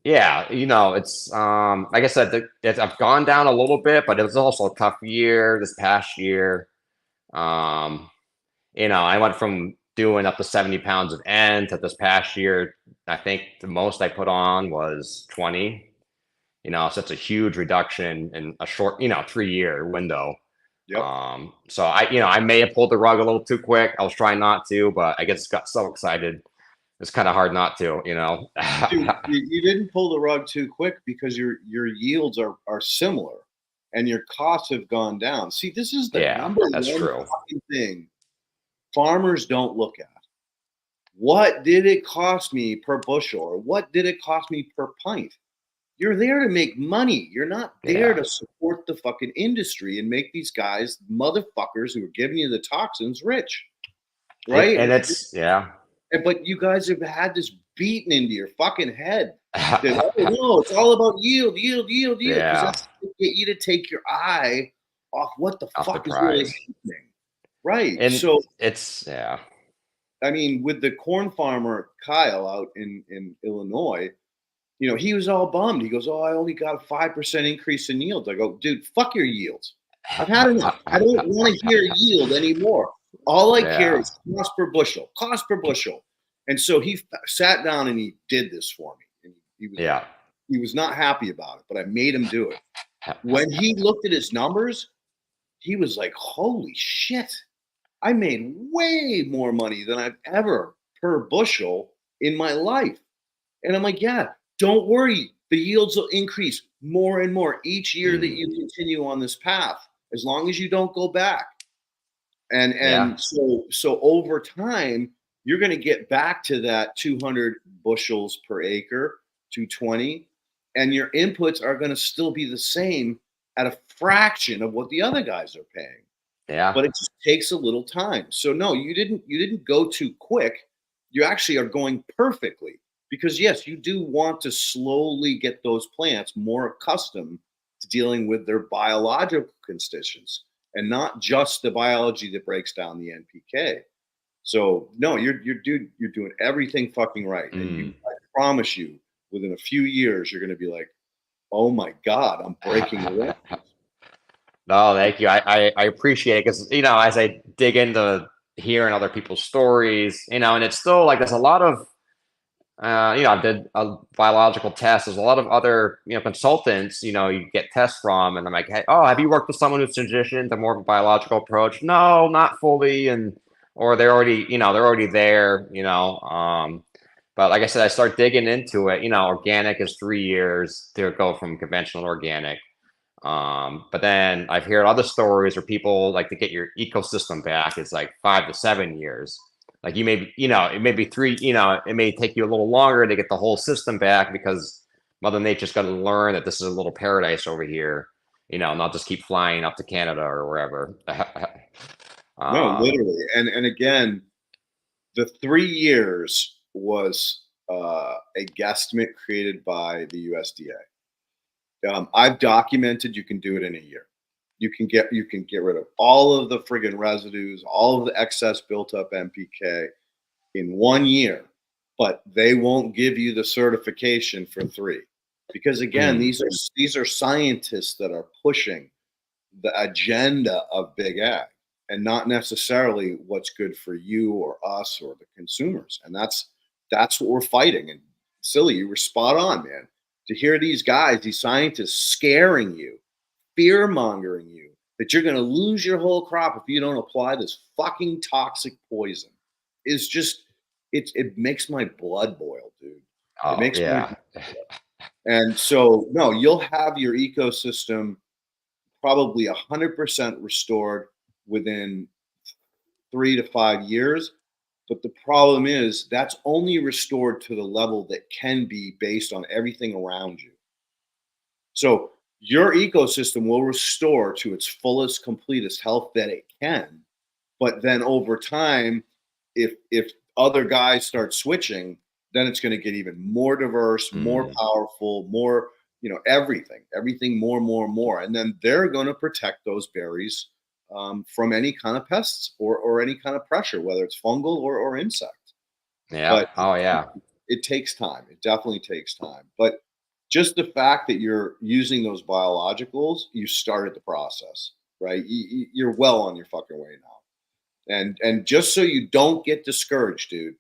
Yeah, it's like I said, I've gone down a little bit, but it was also a tough year this past year. I went from doing up to 70 pounds of N to this past year. I think the most I put on was 20. So it's a huge reduction in a short, 3-year window. Yep. So I may have pulled the rug a little too quick. I was trying not to, but I guess got so excited. It's kind of hard not to, Dude, you didn't pull the rug too quick because your yields are similar and your costs have gone down. See, this is the number one fucking thing farmers don't look at. What did it cost me per bushel, or what did it cost me per pint? You're there to make money. You're not there to support the fucking industry and make these guys, motherfuckers who are giving you the toxins, rich. Right? And it's, but you guys have had this beaten into your fucking head. That, no, it's all about yield. Because that's to get you to take your eye off what the fuck is really happening. Right. And so it's, I mean, with the corn farmer, Kyle, out in Illinois, he was all bummed. He goes, "Oh, I only got a 5% increase in yields." I go, "Dude, fuck your yields. I've had enough. I don't want to hear yield anymore. All I care is cost per bushel. And so he sat down and he did this for me. And he was not happy about it, but I made him do it. When he looked at his numbers, he was like, "Holy shit. I made way more money than I've ever per bushel in my life." And I'm like, "Yeah, don't worry. The yields will increase more and more each year that you continue on this path, as long as you don't go back." And so over time, you're going to get back to that 200 bushels per acre, 220, and your inputs are going to still be the same at a fraction of what the other guys are paying. Yeah. But it just takes a little time. So no, you didn't go too quick. You actually are going perfectly, because yes, you do want to slowly get those plants more accustomed to dealing with their biological constituents and not just the biology that breaks down the NPK. So no, you're doing everything fucking right. And I promise you, within a few years, you're going to be like, "Oh my God, I'm breaking the record." No, thank you. I appreciate it, because, as I dig into hearing other people's stories, and it's still like there's a lot of, I did a biological test. There's a lot of other, consultants, you get tests from, and I'm like, "Hey, oh, have you worked with someone who's transitioned to more of a biological approach?" No, not fully. Or they're already there, but like I said, I start digging into it. Organic is 3 years to go from conventional to organic. But then I've heard other stories where people like to get your ecosystem back. It's like 5 to 7 years. Like it may be 3, it may take you a little longer to get the whole system back, because Mother Nature's got to learn that this is a little paradise over here, not just keep flying up to Canada or wherever. No, literally. And again, the 3 years was a guesstimate created by the USDA. I've documented you can do it in a year. You can get rid of all of the friggin' residues, all of the excess built up NPK in 1 year, but they won't give you the certification for 3. Because again, these are scientists that are pushing the agenda of big ag and not necessarily what's good for you or us or the consumers. And that's what we're fighting. And Silly, you were spot on, man. To hear these guys, these scientists scaring you, fear mongering you that you're going to lose your whole crop if you don't apply this fucking toxic poison is just it makes my blood boil, dude. It makes yeah. And so no, you'll have your ecosystem probably 100% restored within 3 to 5 years. But the problem is that's only restored to the level that can be based on everything around you. So your ecosystem will restore to its fullest, completest health that it can. But then over time, if other guys start switching, then it's going to get even more diverse, more powerful, more, everything more. And then they're going to protect those berries from any kind of pests or any kind of pressure, whether it's fungal or insect. Yeah. But it takes time. It definitely takes time. But just the fact that you're using those biologicals, you started the process, right? You're well on your fucking way now. And just so you don't get discouraged, dude,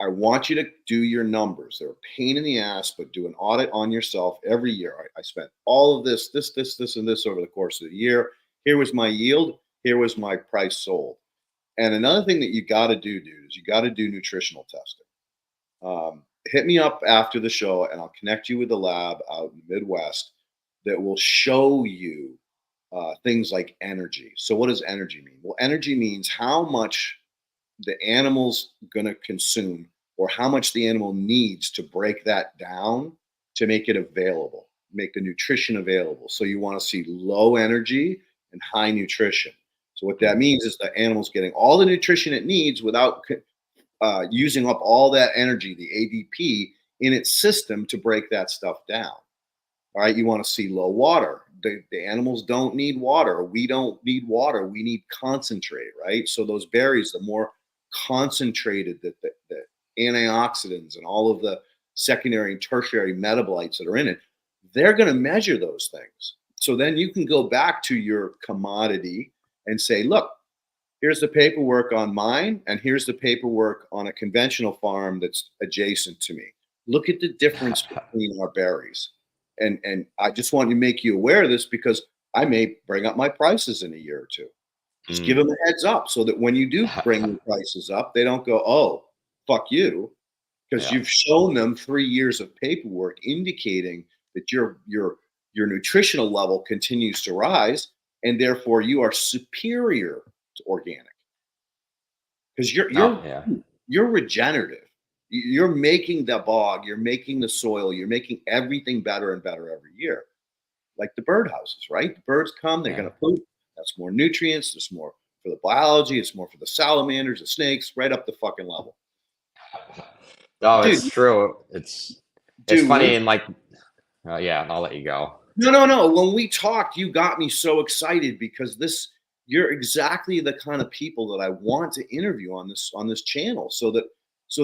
I want you to do your numbers. They're a pain in the ass, but do an audit on yourself every year. I spent all of this, and this over the course of the year. Here was my yield. Here was my price sold. And another thing that you got to do, dude, is you got to do nutritional testing. Hit me up after the show and I'll connect you with the lab out in the Midwest that will show you things like energy. So what does energy mean? Well, energy means how much the animal's going to consume or how much the animal needs to break that down to make it available, make the nutrition available. So you want to see low energy and high nutrition. So what that means is the animal's getting all the nutrition it needs without using up all that energy, the ADP, in its system to break that stuff down. All right, you want to see low water. The animals don't need water. We don't need water. We need concentrate, right? So those berries, the more concentrated that the antioxidants and all of the secondary and tertiary metabolites that are in it, they're going to measure those things. So then you can go back to your commodity and say, look, here's the paperwork on mine, and here's the paperwork on a conventional farm that's adjacent to me. Look at the difference between our berries. And I just want to make you aware of this because I may bring up my prices in a year or two. Just give them a heads up so that when you do bring your prices up, they don't go, oh, fuck you. Because you've shown them 3 years of paperwork indicating that your nutritional level continues to rise, and therefore you are superior to organic. Because you're regenerative. You're making the bog, you're making the soil, you're making everything better and better every year. Like the birdhouses, right? The birds come, they're going to poop. That's more nutrients. There's more for the biology. It's more for the salamanders, the snakes, right up the fucking level. No, dude, it's true. It's funny and like, I'll let you go. No. When we talked, you got me so excited because you're exactly the kind of people that I want to interview on this channel, so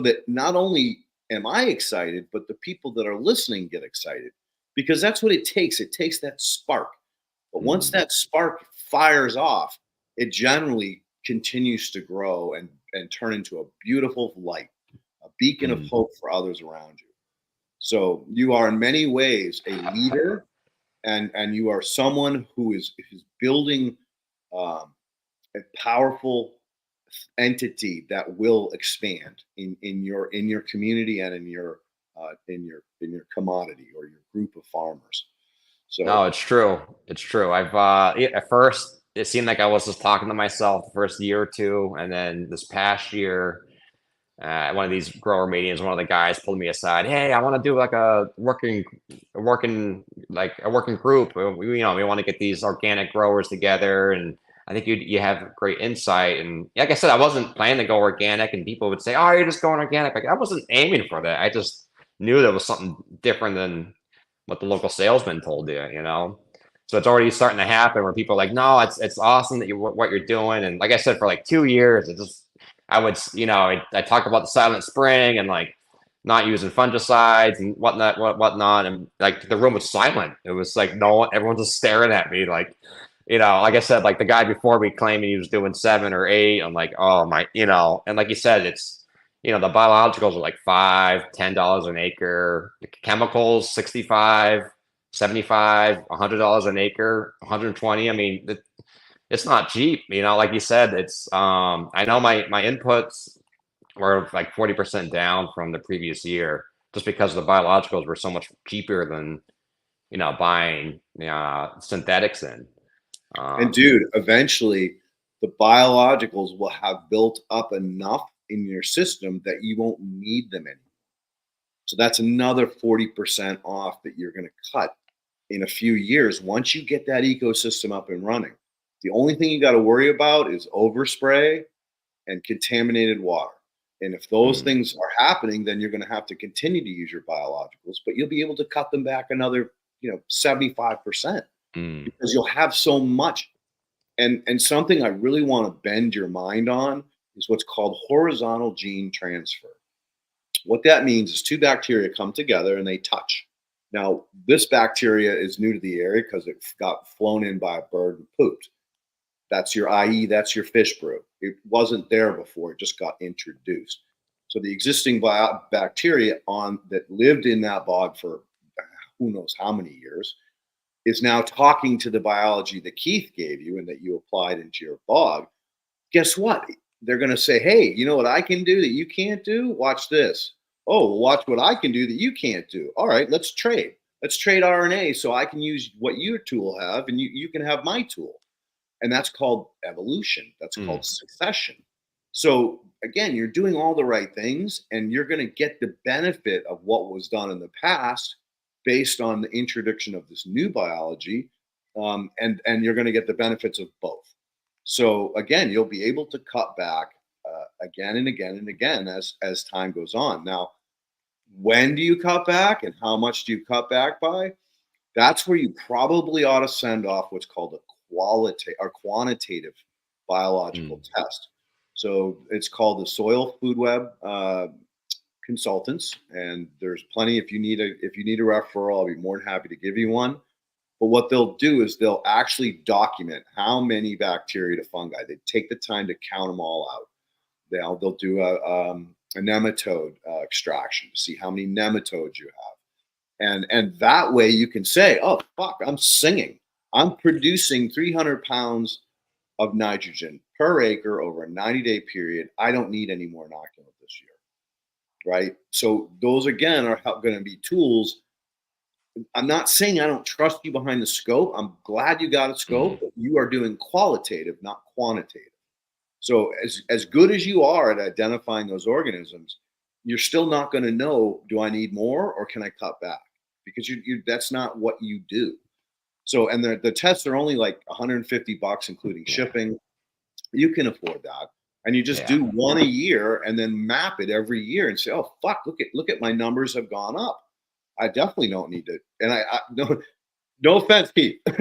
that not only am I excited, but the people that are listening get excited, because that's what it takes. It takes that spark. But once that spark fires off, it generally continues to grow and turn into a beautiful light, a beacon of hope for others around you. So you are in many ways a leader, and you are someone who is building a powerful entity that will expand in your community and in your commodity or your group of farmers. So no, it's true. It's true. I've at first it seemed like I was just talking to myself the first year or two, and then this past year, at one of these grower meetings, one of the guys pulled me aside. Hey, I want to do like a working group. We want to get these organic growers together, and I think you have great insight. And like I said, I wasn't planning to go organic, and people would say, "Oh, you're just going organic." Like I wasn't aiming for that. I just knew there was something different than what the local salesman told you, you know. So it's already starting to happen where people are like, "No, it's awesome that you what you're doing." And like I said, for like 2 years, it just I would, you know, I talk about the silent spring and like not using fungicides and whatnot, and like the room was silent. It was like no one, everyone's just staring at me, like, you know, like I said, like the guy before me claiming he was doing 7 or 8. I'm like, oh my, you know, and like you said, it's, you know, the biologicals are like $5, $10 an acre, the chemicals 65, 75, $100 an acre, 120. I mean, it's not cheap, you know, like you said, it's I know my inputs were like 40% down from the previous year just because the biologicals were so much cheaper than, you know, buying synthetics in. And dude, eventually the biologicals will have built up enough in your system that you won't need them anymore. So that's another 40% off that you're going to cut in a few years once you get that ecosystem up and running. The only thing you got to worry about is overspray and contaminated water. And if those things are happening, then you're going to have to continue to use your biologicals, but you'll be able to cut them back another, 75% because you'll have so much. And something I really want to bend your mind on is what's called horizontal gene transfer. What that means is two bacteria come together and they touch. Now, this bacteria is new to the area because it got flown in by a bird and pooped. That's that's your fish brew. It wasn't there before, it just got introduced. So the existing bacteria that lived in that bog for who knows how many years is now talking to the biology that Keith gave you and that you applied into your bog. Guess what? They're going to say, hey, you know what I can do that you can't do? Watch this. Oh, well, watch what I can do that you can't do. All right, let's trade. Let's trade RNA so I can use what your tool have and you can have my tool. And that's called evolution. That's called succession. So again, you're doing all the right things and you're going to get the benefit of what was done in the past based on the introduction of this new biology. And you're going to get the benefits of both. So again, you'll be able to cut back again and again and again as time goes on. Now, when do you cut back and how much do you cut back by? That's where you probably ought to send off what's called a quantitative biological test. So it's called the Soil Food Web Consultants, and there's plenty. If you need a referral, I'll be more than happy to give you one. But what they'll do is they'll actually document how many bacteria to fungi. They take the time to count them all out. They'll do a nematode extraction to see how many nematodes you have. And that way you can say, oh, fuck, I'm singing. I'm producing 300 pounds of nitrogen per acre over a 90-day period. I don't need any more inoculant this year, right? So those, again, are going to be tools. I'm not saying I don't trust you behind the scope. I'm glad you got a scope, but you are doing qualitative, not quantitative. So as good as you are at identifying those organisms, you're still not going to know, do I need more or can I cut back? Because that's not what you do. So, and the tests are only like $150, including shipping. You can afford that. And you just do one a year and then map it every year and say, oh, fuck, look at my numbers have gone up. I definitely don't need to. And I no offense, Pete. we're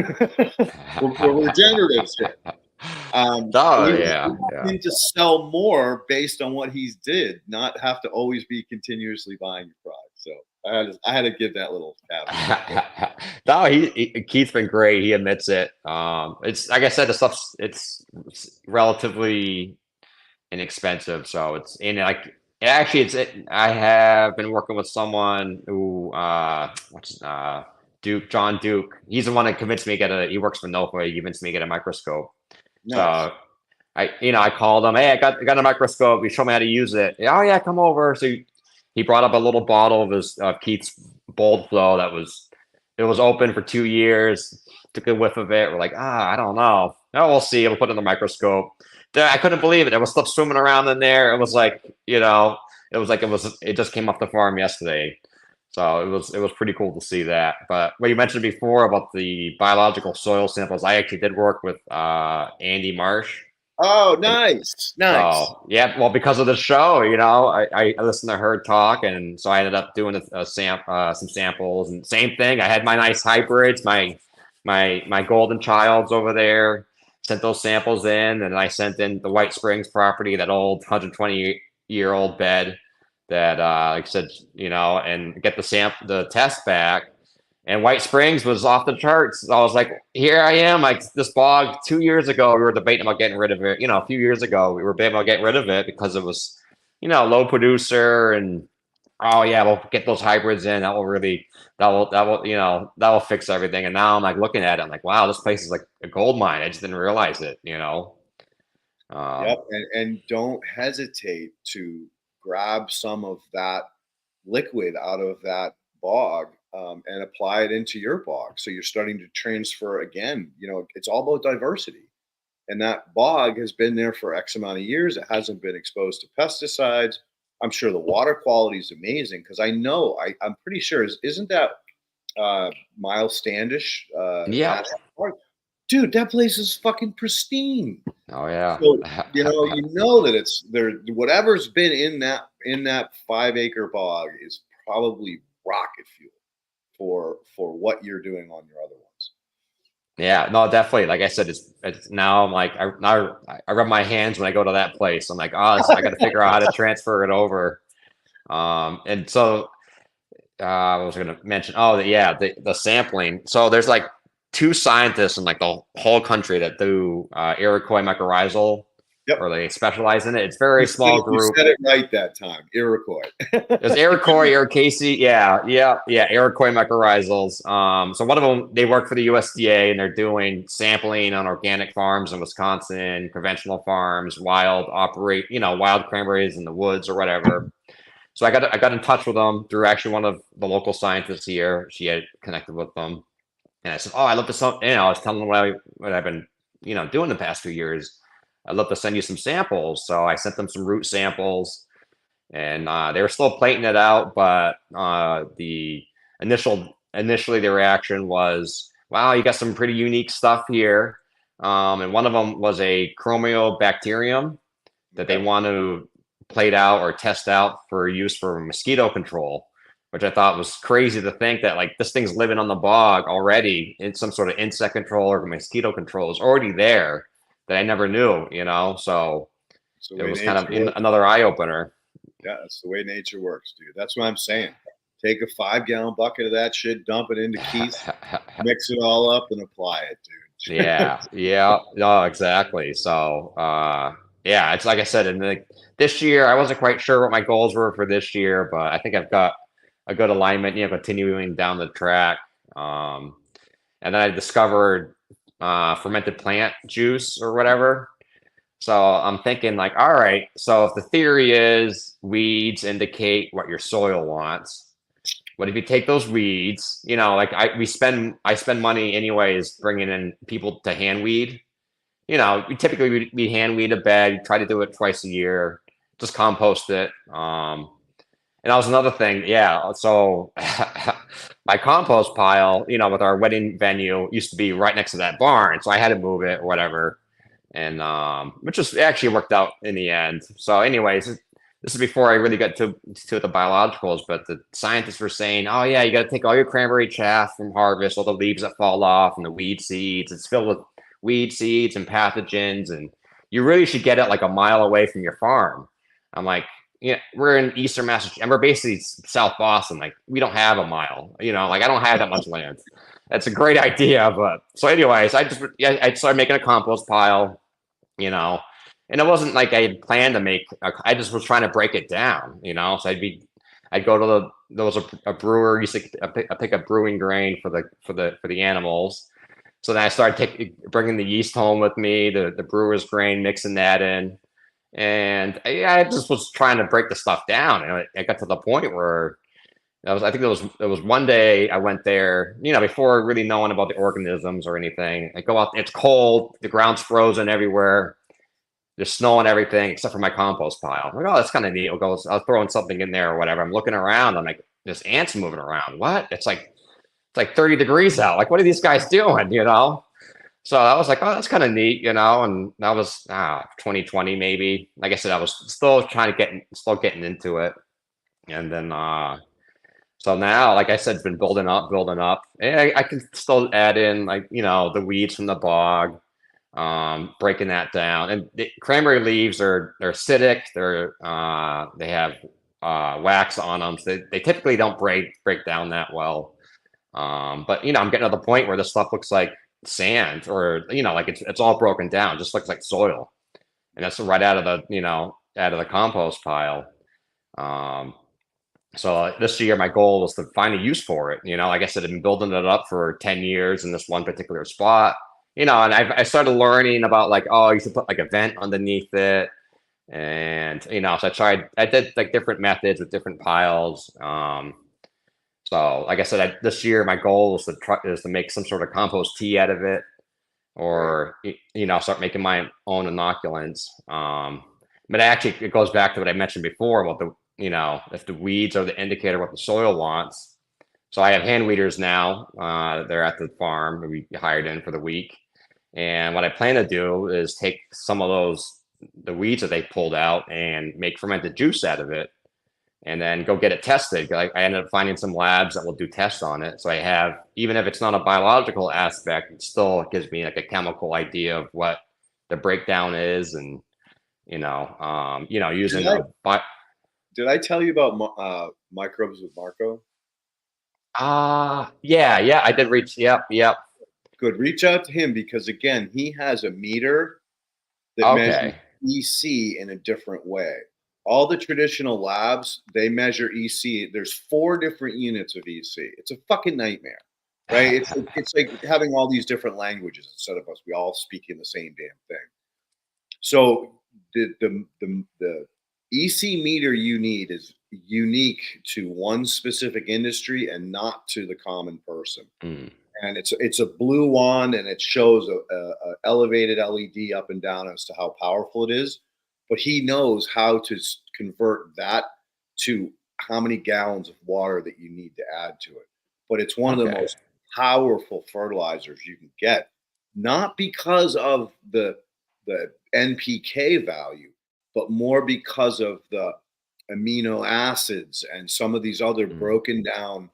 regeneratives here. Need to sell more based on what he's did, not have to always be continuously buying your product. So I had to give that little caveat. No, Keith's been great. He admits it. It's like I said, the stuff's it's relatively inexpensive, so it's in like actually I have been working with someone who John Duke. He's the one that convinced me to get he works for NOFA. He convinced me to get a microscope. Nice. So I called him. Hey, I got a microscope. He showed me how to use it. Oh yeah, come over. So he brought up a little bottle of his Keith's Bold Flow it was open for 2 years. Took a whiff of it. We're like, I don't know. No, we'll see. We'll put it in the microscope. I couldn't believe it. There was stuff swimming around in there. It was like, it just came off the farm yesterday. So it was pretty cool to see that. But what you mentioned before about the biological soil samples, I actually did work with Andy Marsh. Oh, nice, nice. So yeah, well, because of the show, I listened to her talk, and so I ended up doing some samples, and same thing. I had my nice hybrids, my golden childs over there. Sent those samples in, and I sent in the White Springs property, that old 120-year-old bed that, like I said, and get the test back. And White Springs was off the charts. I was like, here I am, like this bog 2 years ago, we were debating about getting rid of it. A few years ago, we were debating about getting rid of it because it was, low producer, and oh yeah, we'll get those hybrids in. That will fix everything. And now I'm like looking at it, I'm like, wow, this place is like a gold mine. I just didn't realize it. Yep, and don't hesitate to grab some of that liquid out of that bog, and apply it into your bog. So you're starting to transfer again. It's all about diversity. And that bog has been there for X amount of years. It hasn't been exposed to pesticides. I'm sure the water quality is amazing because I'm pretty sure, isn't that Miles Standish? Yeah. Dude, that place is fucking pristine. Oh yeah. So, that it's there. Whatever's been in that 5-acre bog is probably rocket fuel for what you're doing on your other ones. Yeah, no, definitely. Like I said, it's now I'm like I rub my hands when I go to that place. I'm like, I got to figure out how to transfer it over. And so I was going to mention, the sampling. So there's like 2 scientists in like the whole country that do Iroquois mycorrhizal. Yep. Or they specialize in it. It's very small group. You said it right that time. Iroquois. There's Iroquois, yeah, Iroquois mycorrhizals. So one of them, they work for the USDA, and they're doing sampling on organic farms in Wisconsin, conventional farms, wild cranberries in the woods or whatever. So I got in touch with them through actually one of the local scientists here. She had connected with them, and I said, "Oh, I love to I was telling them what I've been doing the past few years. I'd love to send you some samples." So I sent them some root samples, and they were still plating it out. But initially the reaction was, "Wow, you got some pretty unique stuff here." And one of them was a chromiobacterium that they want to plate out or test out for use for mosquito control, which I thought was crazy to think that like this thing's living on the bog already in some sort of insect control or mosquito control is already there. That I never knew, so it was kind of another eye opener. Yeah, that's the way nature works, dude. That's what I'm saying. Take a 5-gallon bucket of that shit, dump it into Keith, mix it all up, and apply it, dude. Yeah, no, exactly. So, it's like I said, and this year I wasn't quite sure what my goals were for this year, but I think I've got a good alignment, continuing down the track. And then I discovered fermented plant juice or whatever. So I'm thinking like, all right, so if the theory is weeds indicate what your soil wants, what if you take those weeds, I spend money anyways bringing in people to hand weed. We typically we hand weed a bed, try to do it twice a year, just compost it. And that was another thing. Yeah. So my compost pile, with our wedding venue used to be right next to that barn. So I had to move it or whatever. And which just actually worked out in the end. So anyways, this is before I really got to the biologicals, but the scientists were saying, oh yeah, you got to take all your cranberry chaff from harvest, all the leaves that fall off and the weed seeds. It's filled with weed seeds and pathogens. And you really should get it like a mile away from your farm. I'm like, we're in Eastern Massachusetts, and we're basically South Boston. Like, we don't have a mile. Like I don't have that much land. That's a great idea, but so anyways, I started making a compost pile, and it wasn't like I had planned to make. I just was trying to break it down, So I'd go to there was a brewer used to pick up brewing grain for the animals. So then I started bringing the yeast home with me, the brewer's grain, mixing that in. And I just was trying to break the stuff down, and I got to the point where I think it was one day I went there, before really knowing about the organisms or anything. I go out, it's cold, the ground's frozen everywhere, there's snow and everything except for my compost pile. I'm like, oh, that's kind of neat. I was throwing something in there or whatever. I'm looking around, I'm like, there's ants moving around. What? It's like 30 degrees out. Like, what are these guys doing? You know? So I was like, oh, that's kind of neat, you know. And that was 2020 maybe. Like I said, I was still getting into it. And then so now, like I said, it's been building up. And I can still add in like, you know, the weeds from the bog, breaking that down. And the cranberry leaves they're acidic. They have wax on them. So they typically don't break down that well. But you know, I'm getting to the point where this stuff looks like sand, or you know, like it's all broken down, just looks like soil, and that's right out of the compost pile. Um, so this year, my goal was to find a use for it. You know, like I said, I've been building it up for 10 years in this one particular spot. You know, and I started learning about like, oh, you should put like a vent underneath it, and you know, so I did like different methods with different piles. So, like I said, this year my goal is to make some sort of compost tea out of it, or you know, start making my own inoculants. But actually, it goes back to what I mentioned before about if the weeds are the indicator of what the soil wants. So I have hand weeders now. They're at the farm. We hired in for the week, and what I plan to do is take some of the weeds that they pulled out and make fermented juice out of it, and then go get it tested. I ended up finding some labs that will do tests on it. So I have, even if it's not a biological aspect, it still gives me like a chemical idea of what the breakdown is, and using Did I tell you about microbes with Marco? Yeah, I did reach. Yep. Good. Reach out to him, because again, he has a meter that measures EC in a different way. All the traditional labs, they measure EC. There's 4 different units of EC. It's a fucking nightmare, right? It's like having all these different languages instead of us. We all speak in the same damn thing. So the EC meter you need is unique to one specific industry and not to the common person. And it's a blue wand, and it shows a elevated LED up and down as to how powerful it is. But he knows how to convert that to how many gallons of water that you need to add to it. But it's one of the most powerful fertilizers you can get, not because of the NPK value, but more because of the amino acids and some of these other broken down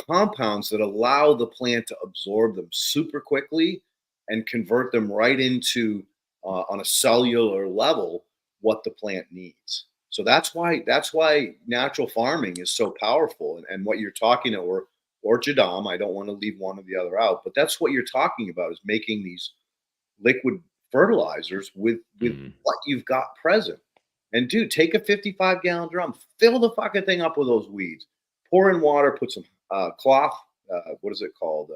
compounds that allow the plant to absorb them super quickly and convert them right into on a cellular level what the plant needs. So that's why natural farming is so powerful. And what you're talking about, or Jadam, I don't want to leave one or the other out, but that's what you're talking about, is making these liquid fertilizers with what you've got present. And dude, take a 55-gallon drum, fill the fucking thing up with those weeds, pour in water, put some cloth, what is it called?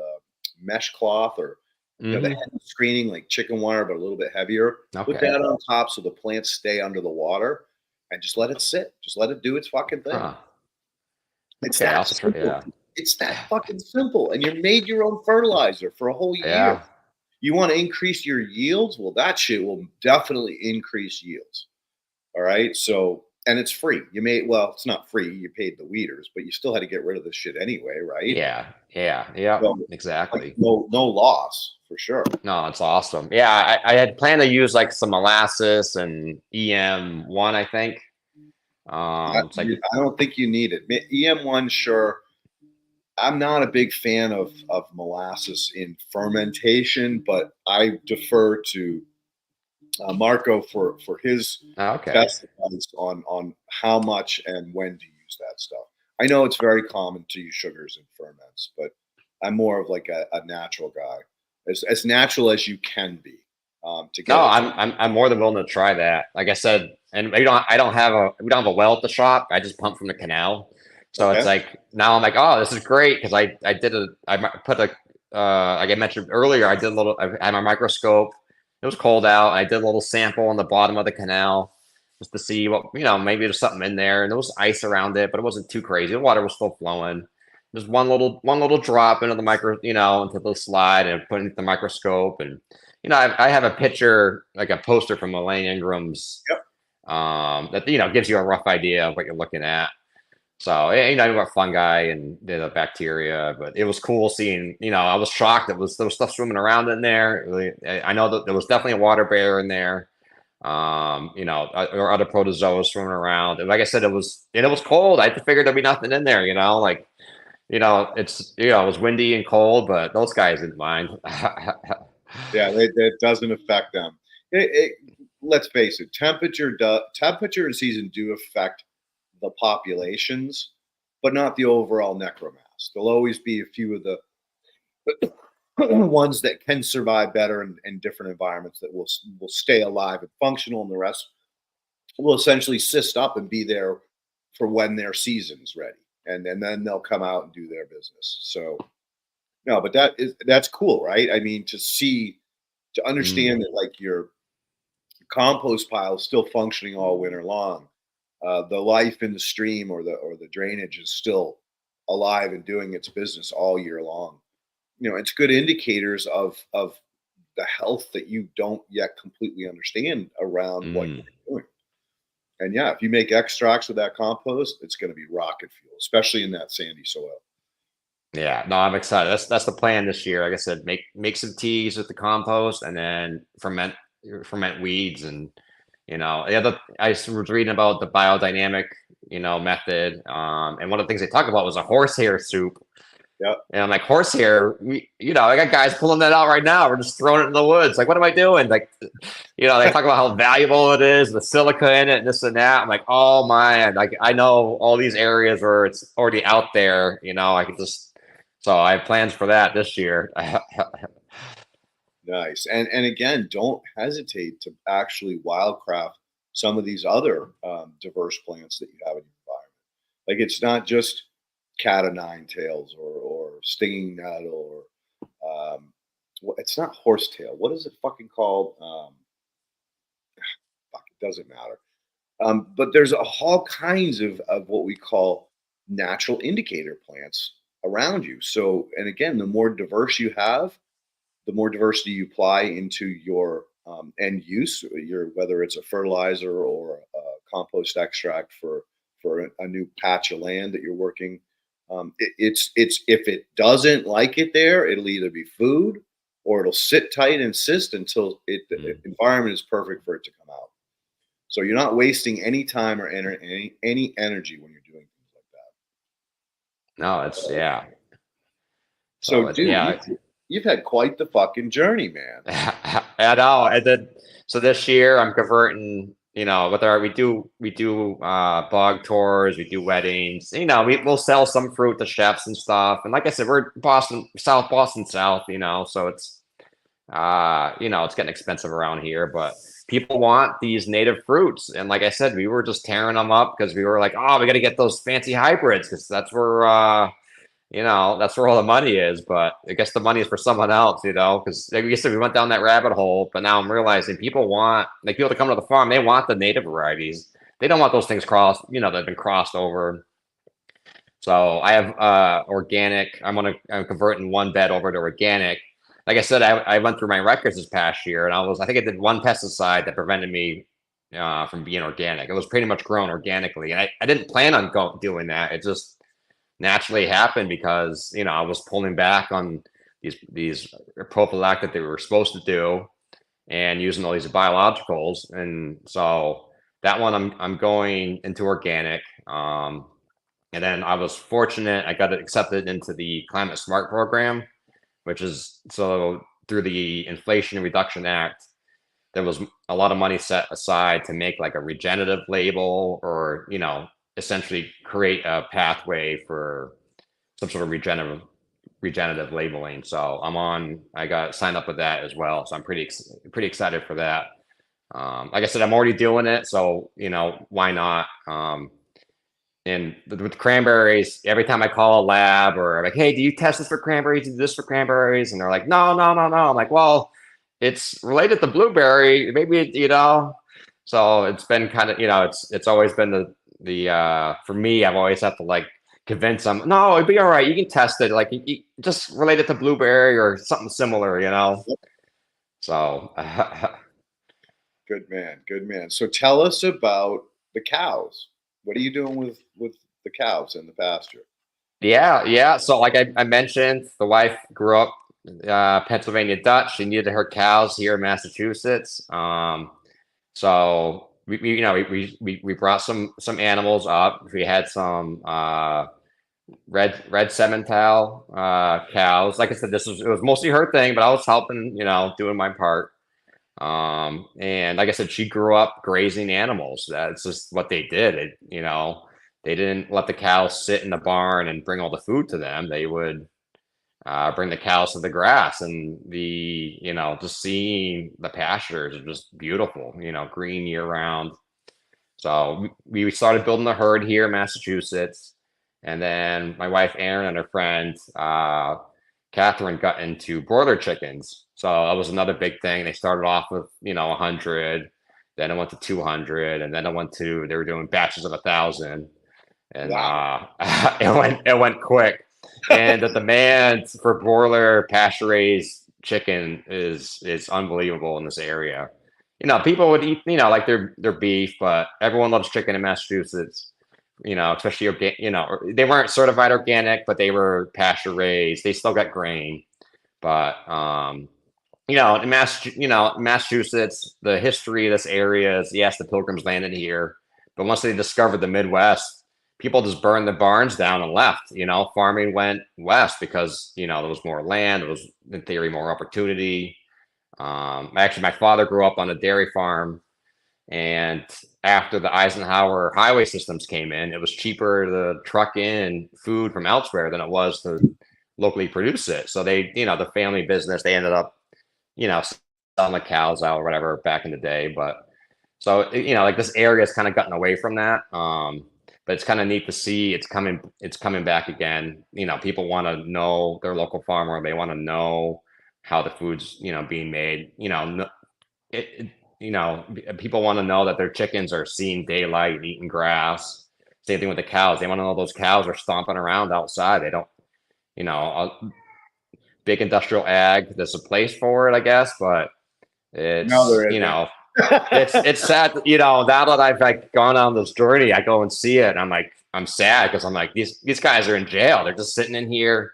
Mesh cloth, or the head screening, like chicken wire, but a little bit heavier. Put that on top so the plants stay under the water, and just let it sit. Just let it do its fucking thing. It's that simple. It's that fucking simple. And you made your own fertilizer for a whole year. You want to increase your yields? Well, that shit will definitely increase yields. All right. So, and it's free. It's not free. You paid the weeders, but you still had to get rid of this shit anyway, right? Yeah. So, exactly. Like, no loss for sure. No, it's awesome. Yeah, I had planned to use like some molasses and EM1, I think. I don't think you need it. EM1, sure. I'm not a big fan of molasses in fermentation, but I defer to Marco for his best advice on how much and when to use that stuff. I know it's very common to use sugars in ferments, but I'm more of like a natural guy, as natural as you can be. I'm more than willing to try that. Like I said, and we don't have a well at the shop. I just pump from the canal. So it's like, now I'm like, oh, this is great, because I put like I mentioned earlier, I had my microscope. It was cold out. I did a little sample on the bottom of the canal just to see what, maybe there's something in there, and there was ice around it, but it wasn't too crazy. The water was still flowing. There's one little drop into the into the slide, and put it into the microscope. And, I have a picture, like a poster from Elaine Ingram's, that, gives you a rough idea of what you're looking at. So, you know, about fungi and the bacteria, but it was cool seeing, you know, I was shocked. There was stuff swimming around in there. I know that there was definitely a water bear in there. You know, or other protozoas swimming around. And like I said, it was cold. I figured there'd be nothing in there, you know, like, you know, it was windy and cold, but those guys didn't mind. Yeah, that doesn't affect them. Let's face it, temperature and season do affect the populations, but not the overall necromass. There'll always be a few of the ones that can survive better in different environments that will stay alive and functional, and the rest will essentially cyst up and be there for when their season's ready, and then they'll come out and do their business. So no, but that's cool, right? I mean, to Mm, understand that like your compost pile is still functioning all winter long. The life in the stream or the drainage is still alive and doing its business all year long. You know, it's good indicators of the health that you don't yet completely understand around what mm. you're doing. And yeah, if you make extracts with that compost, it's going to be rocket fuel, especially in that sandy soil. Yeah, no, I'm excited. That's the plan this year. Like I said, make some teas with the compost and then ferment weeds. And you know, I was reading about the biodynamic, you know, method. And one of the things they talk about was a horsehair soup. Yeah. And I'm like, horsehair, you know, I got guys pulling that out right now. We're just throwing it in the woods. Like, what am I doing? Like, you know, they talk about how valuable it is, the silica in it, and this and that. I'm like, oh man, like I know all these areas where it's already out there. You know, I could just. So I have plans for that this year. Nice. And again, don't hesitate to actually wildcraft some of these other diverse plants that you have in your environment. Like it's not just cat o' nine tails or stinging nettle or it's not horsetail. What is it fucking called? Fuck, it doesn't matter. But there's all kinds of what we call natural indicator plants around you. So, and again, the more diverse you have, the more diversity you apply into your end use, your whether it's a fertilizer or a compost extract for a new patch of land that you're working. It's if it doesn't like it there, it'll either be food or it'll sit tight and cyst until the Mm. environment is perfect for it to come out. So you're not wasting any time or any energy when you're doing things like that. No, it's yeah. So, So it's dude, yeah. you've had quite the fucking journey, man. I know. And then so this year I'm converting, you know, with our we do bog tours, we do weddings, you know, we'll sell some fruit to chefs and stuff. And like I said, we're Boston South, you know, so it's you know, it's getting expensive around here, but people want these native fruits. And like I said, we were just tearing them up because we were like, oh, we got to get those fancy hybrids because that's where you know, that's where all the money is. But I guess the money is for someone else, you know, because like you said, we went down that rabbit hole. But now I'm realizing people want, like, people to come to the farm, they want the native varieties. They don't want those things crossed, you know, that have been crossed over. So I have organic. I'm converting one bed over to organic. Like I said, I went through my records this past year, and I think I did one pesticide that prevented me from being organic. It was pretty much grown organically, and I didn't plan on doing that. It just naturally happened because you know I was pulling back on these prophylactic that we were supposed to do and using all these biologicals, and so that one I'm going into organic. And then I was fortunate; I got accepted into the Climate Smart program, which is so through the Inflation Reduction Act there was a lot of money set aside to make like a regenerative label or you know essentially create a pathway for some sort of regenerative labeling. So I got signed up with that as well, so I'm pretty excited for that. Like I said, I'm already doing it, so you know why not. And with cranberries, every time I call a lab or I'm like, hey, do you test this for cranberries? Do this for cranberries? And they're like, no, no, no, no. I'm like, well, it's related to blueberry, maybe, you know. So it's been kind of, you know, it's always been the for me, I've always had to like convince them, no, it'd be all right. You can test it, like just relate it to blueberry or something similar, you know. So Good man, good man. So tell us about the cows. What are you doing with the cows in the pasture. Yeah. So like I mentioned, the wife grew up Pennsylvania Dutch. She needed her cows here in Massachusetts. So we brought some animals up. We had some red Simmental cows. Like I said, it was mostly her thing, but I was helping, doing my part. And like I said, she grew up grazing animals. That's just what they did. They didn't let the cows sit in the barn and bring all the food to them. They would bring the cows to the grass, and just seeing the pastures are just beautiful, green year round. So we started building the herd here in Massachusetts. And then my wife, Erin, and her friend, Catherine, got into broiler chickens. So that was another big thing. They started off with, 100, then it went to 200, and then they were doing batches of 1,000. And Wow. it went quick. And the demand for broiler pasture raised chicken is unbelievable in this area. People would eat, like their beef, but everyone loves chicken in Massachusetts. Especially they weren't certified organic, but they were pasture raised. They still got grain, but in Massachusetts, the history of this area is, yes, the Pilgrims landed here, but once they discovered the Midwest, people just burned the barns down and left. Farming went west because there was more land, there was in theory more opportunity. Actually, my father grew up on a dairy farm, and after the Eisenhower highway systems came in, it was cheaper to truck in food from elsewhere than it was to locally produce it. So they, the family business, they ended up, selling the cows out or whatever back in the day. But so, like this area has kind of gotten away from that. But it's kind of neat to see it's coming back again. People want to know their local farmer. They want to know how the food's, being made. People want to know that their chickens are seeing daylight, eating grass. Same thing with the cows. They want to know those cows are stomping around outside. They don't, big industrial ag, there's a place for it, I guess, but it's, No, there isn't. it's sad, now that I've like gone on this journey, I go and see it, and I'm sad because I'm like, these guys are in jail. They're just sitting in here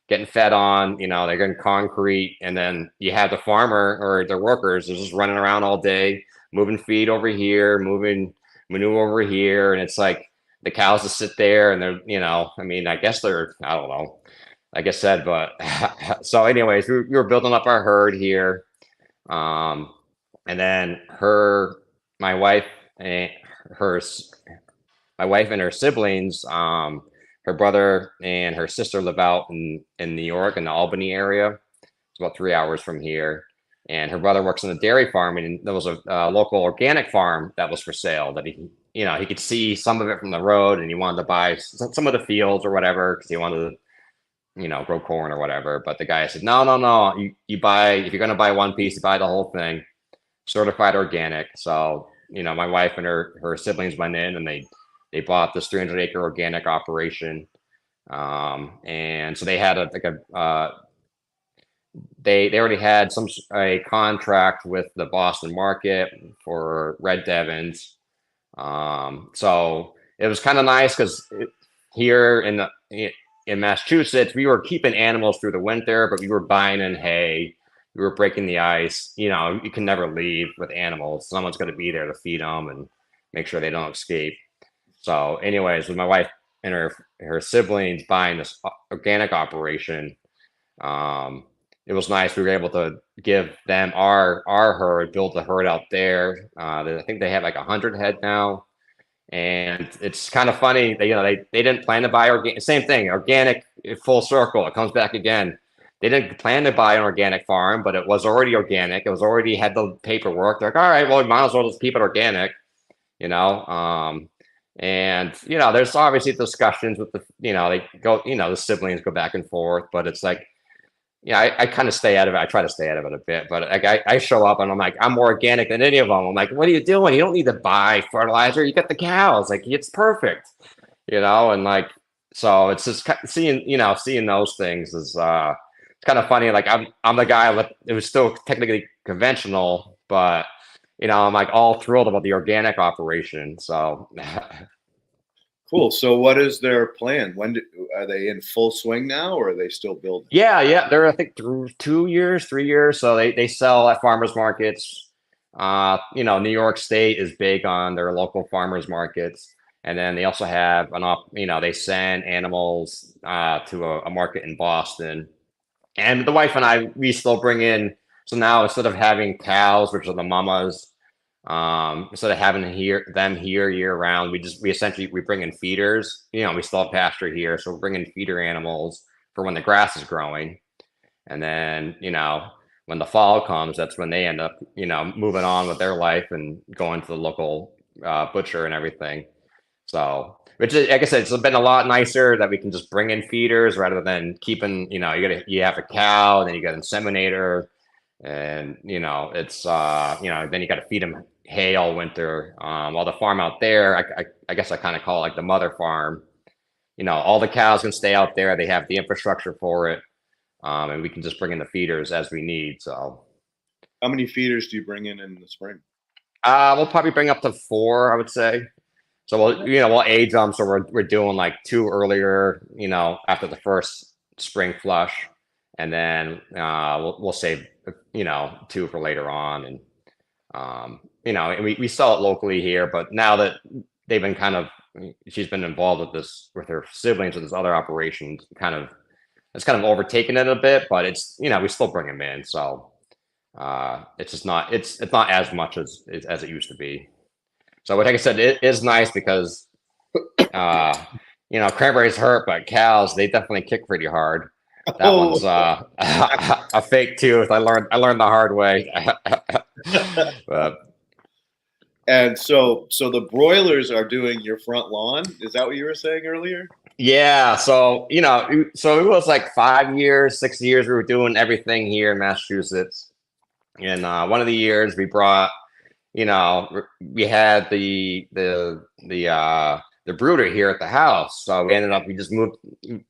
getting fed on, they're getting concrete, and then you have the farmer or their workers are just running around all day, moving feed over here, moving manure over here, and it's like the cows just sit there and they're, I guess they're, I don't know, like I said, but so anyways, we were building up our herd here, and then my wife and her siblings, her brother and her sister live out in New York in the Albany area. It's about 3 hours from here. And her brother works on a dairy farm, and there was a local organic farm that was for sale that he could see some of it from the road, and he wanted to buy some of the fields or whatever because he wanted to, grow corn or whatever. But the guy said, no, you buy, if you're going to buy one piece, you buy the whole thing, certified organic. So, my wife and her siblings went in and they bought this 300-acre organic operation. And so they had they already had a contract with the Boston market for red Devons. So it was kind of nice because here in Massachusetts, we were keeping animals through the winter, but we were buying in hay. We were breaking the ice. You can never leave with animals. Someone's going to be there to feed them and make sure they don't escape. So anyways, with my wife and her siblings buying this organic operation, it was nice. We were able to give them our herd, build the herd out there. I think they have like 100 head now. And it's kind of funny. They didn't plan to buy organic. Same thing, organic, full circle. It comes back again. They didn't plan to buy an organic farm, but it was already organic. It was already had the paperwork. They're like, all right, well, we might as well just keep it organic, And there's obviously discussions with they go, the siblings go back and forth, but it's like, I kind of stay out of it. I try to stay out of it a bit, but like I show up and I'm like, I'm more organic than any of them. I'm like, what are you doing? You don't need to buy fertilizer. You got the cows. Like, it's perfect, and like, so it's just seeing those things is it's kind of funny. Like I'm the guy. It was still technically conventional, but I'm like all thrilled about the organic operation. So Cool. So what is their plan? Are they in full swing now, or are they still building? Yeah. They're I think through 2 years, 3 years. So they sell at farmers markets. New York State is big on their local farmers markets, and then they also have they send animals to a market in Boston. And the wife and I, we still bring in. So now instead of having cows, which are the mamas, instead of having them here year round, we essentially we bring in feeders. We still have pasture here, so we're bringing feeder animals for when the grass is growing, and then when the fall comes, that's when they end up moving on with their life and going to the local butcher and everything. So, which is, like I said, it's been a lot nicer that we can just bring in feeders rather than keeping, you have a cow, then you got an inseminator, and it's then you got to feed them hay all winter. While the farm out there, I guess I kind of call it like the mother farm. All the cows can stay out there. They have the infrastructure for it, and we can just bring in the feeders as we need. So, how many feeders do you bring in the spring? we'll probably bring up to 4, I would say. So we'll age them. So we're doing like 2 earlier, after the first spring flush, and then we'll save 2 for later on, and and we sell it locally here. But now that they've been she's been involved with this with her siblings with this other operation, it's kind of overtaken it a bit. But it's we still bring them in, so it's just not it's not as much as it used to be. So, like I said, it is nice because, cranberries hurt, but cows, they definitely kick pretty hard. That one's a fake tooth. I learned the hard way. But, and so the broilers are doing your front lawn. Is that what you were saying earlier? yeah. So so it was like 5 years, 6 years we were doing everything here in Massachusetts. And one of the years we brought. We had the brooder here at the house, so we ended up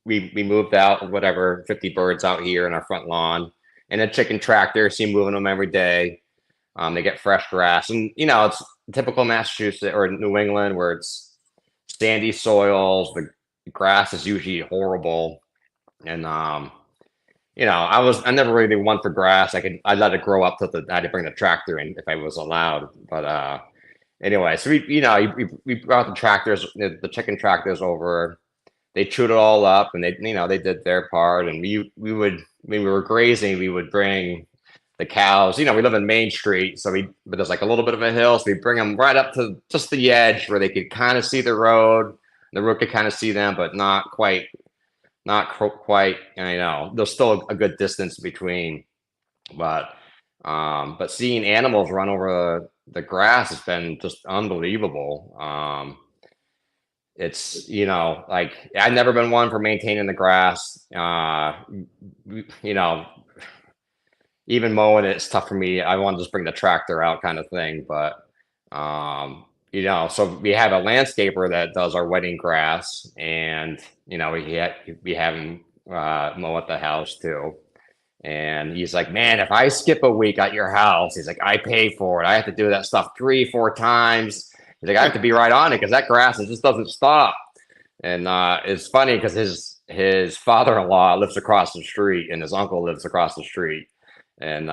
we moved out whatever 50 birds out here in our front lawn, and a chicken tractor. See moving them every day. They get fresh grass, and it's typical Massachusetts or New England where it's sandy soils. The grass is usually horrible, and I never really one for grass. I let it grow up I had to bring the tractor in if I was allowed. But anyway, so we brought the tractors, the chicken tractors over. They chewed it all up, and they did their part. And we would when we were grazing, we would bring the cows. We live in Main Street, but there's like a little bit of a hill, so we bring them right up to just the edge where they could kind of see the road. The road could kind of see them, but not quite. There's still a good distance between, but seeing animals run over the grass has been just unbelievable. It's like I've never been one for maintaining the grass. Even mowing it's tough for me. I want to just bring the tractor out, kind of thing. But so we have a landscaper that does our wedding grass, and we have him mow at the house too. And he's like, man, if I skip a week at your house, he's like, I pay for it. I have to do that stuff 3-4 times. He's like, I have to be right on it because that grass just doesn't stop. And it's funny because his father-in-law lives across the street, and his uncle lives across the street. And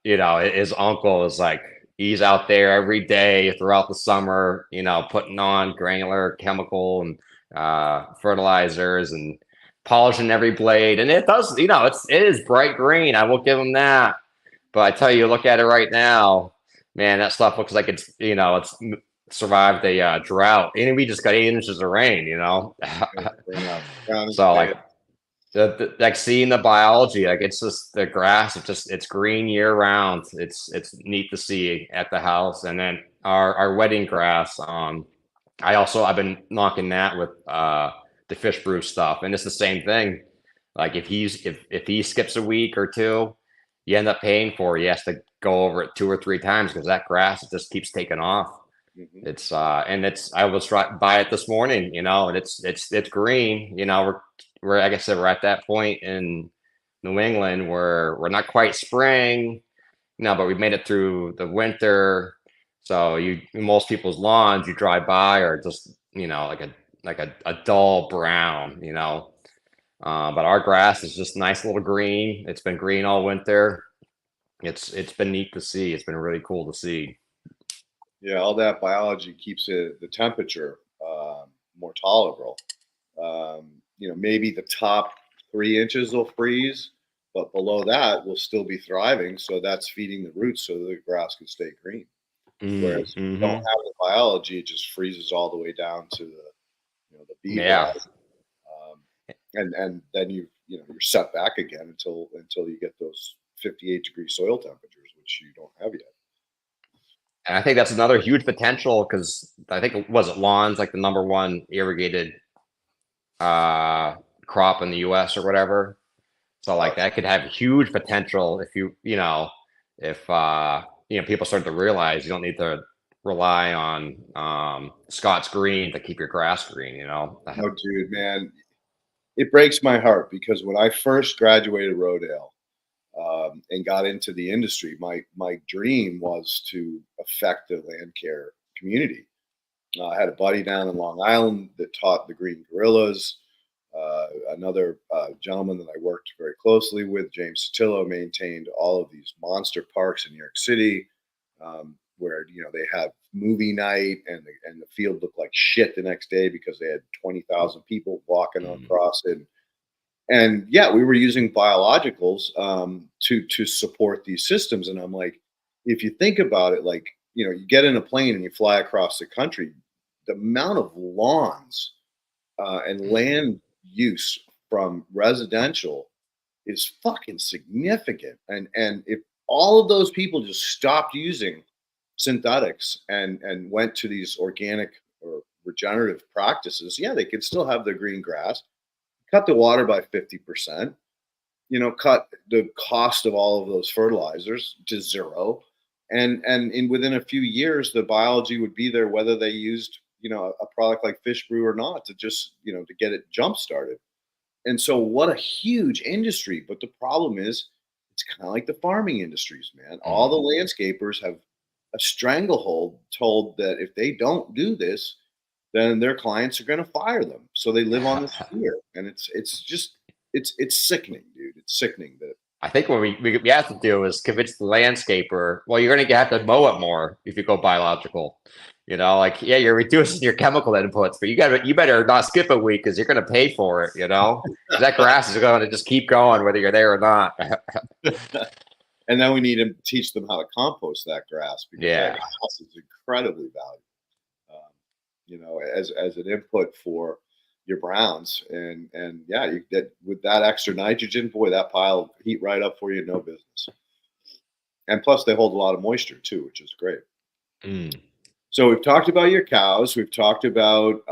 his uncle is like, he's out there every day throughout the summer, putting on granular chemical and fertilizers and polishing every blade. And it does, it is bright green. I will give him that. But I tell you, look at it right now, man, that stuff looks like it's survived a drought. And we just got 8 inches of rain, So like, like seeing the biology, like it's just the grass, it's green year round. It's neat to see at the house. And then our wedding grass, I've been knocking that with the fish brew stuff, and it's the same thing. Like if he skips a week or 2, you end up paying for it. He has to go over it 2 or 3 times because that grass just keeps taking off. Mm-hmm. It's I was right by it this morning, and it's green. We're like I said, we're at that point in New England where we're not quite spring, but we made it through the winter. So most people's lawns you drive by are just like like a dull brown, you know. But our grass is just nice little green. It's been green all winter. It's been neat to see. It's been really cool to see. Yeah, all that biology keeps the temperature more tolerable. Maybe the top 3 inches will freeze, but below that will still be thriving. So that's feeding the roots so the grass can stay green. Whereas if you don't Mm-hmm. have the biology, it just freezes all the way down to the beaver Yeah. eye, um, and then you're set back again until you get those 58-degree soil temperatures, which you don't have yet. And I think that's another huge potential because I think was it lawn's like the number one irrigated uh crop in the US or whatever. So like that could have huge potential if if people start to realize you don't need to rely on Scott's green to keep your grass green, you know. Oh, dude, man, it breaks my heart because when I first graduated Rodale and got into the industry, my dream was to affect the land care community. I had a buddy down in Long Island that taught the green gorillas. Another gentleman that I worked very closely with, James Satillo, maintained all of these monster parks in New York City, where they had movie night and the field looked like shit the next day because they had 20,000 people walking across it. And yeah, we were using biologicals to support these systems. And I'm like, if you think about it, like you get in a plane and you fly across the country, the amount of lawns and land use from residential is fucking significant. And if all of those people just stopped using synthetics and went to these organic or regenerative practices, yeah, they could still have their green grass, cut the water by 50%, cut the cost of all of those fertilizers to zero. And within a few years, the biology would be there, whether they used, a product like fish brew or not, to just, to get it jump started. And so what a huge industry. But the problem is it's kind of like the farming industries, man. All the landscapers have a stranglehold told that if they don't do this, then their clients are going to fire them. So they live on this fear, and it's sickening, dude. It's sickening that. I think what we have to do is convince the landscaper, well, you're going to have to mow it more if you go biological. You know, like, yeah, you're reducing your chemical inputs, but you better not skip a week because you're going to pay for it, you know? That grass is going to just keep going whether you're there or not. And then we need to teach them how to compost that grass because that Yeah. grass is incredibly valuable, as an input for your browns. And yeah, you get with that extra nitrogen, boy, that pile will heat right up for you, no business. And plus, they hold a lot of moisture too, which is great. So we've talked about your cows. We've talked about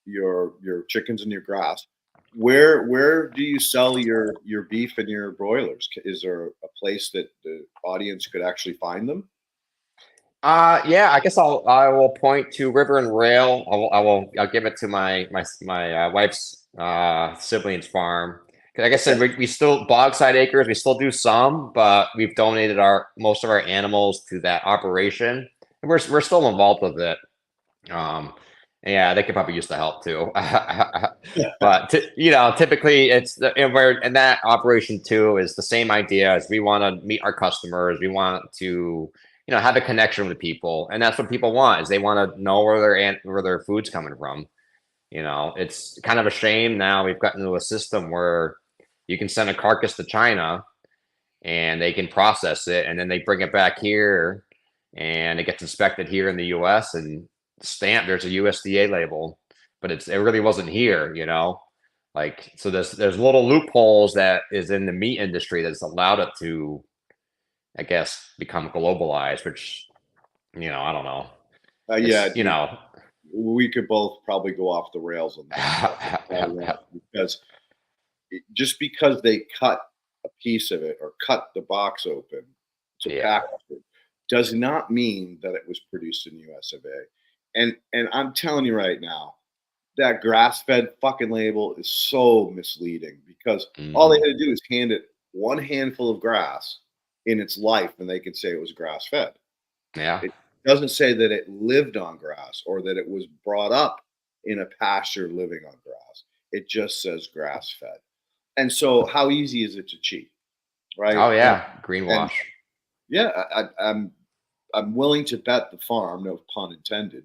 your chickens and your grass. Where do you sell your beef and your broilers? Is there a place that the audience could actually find them? Yeah, I guess I will point to River and Rail. I'll give it to my wife's siblings farm. 'Cause like I said, we still Bogside Acres. We still do some, but we've donated most of our animals to that operation. And we're still involved with it. Yeah, they could probably use the help too. But typically and we're in that operation too is the same idea as we want to meet our customers. We want to have a connection with people, and that's what people want is they want to know where their food's coming from. It's kind of a shame now we've gotten into a system where you can send a carcass to China and they can process it and then they bring it back here and it gets inspected here in the US and stamped. There's a USDA label, but it really wasn't here, like, so there's little loopholes that is in the meat industry that's allowed it to, I guess, become globalized, which, I don't know. Yeah, It's, we could both probably go off the rails on that because just because they cut a piece of it or cut the box open to package it does not mean that it was produced in US of A. And I'm telling you right now, that grass-fed fucking label is so misleading because all they had to do is hand it one handful of grass in its life and they could say it was grass-fed. Yeah. It doesn't say that it lived on grass or that it was brought up in a pasture living on grass. It just says grass fed. And so how easy is it to cheat, right? Oh yeah, And greenwash. yeah, I'm willing to bet the farm, no pun intended,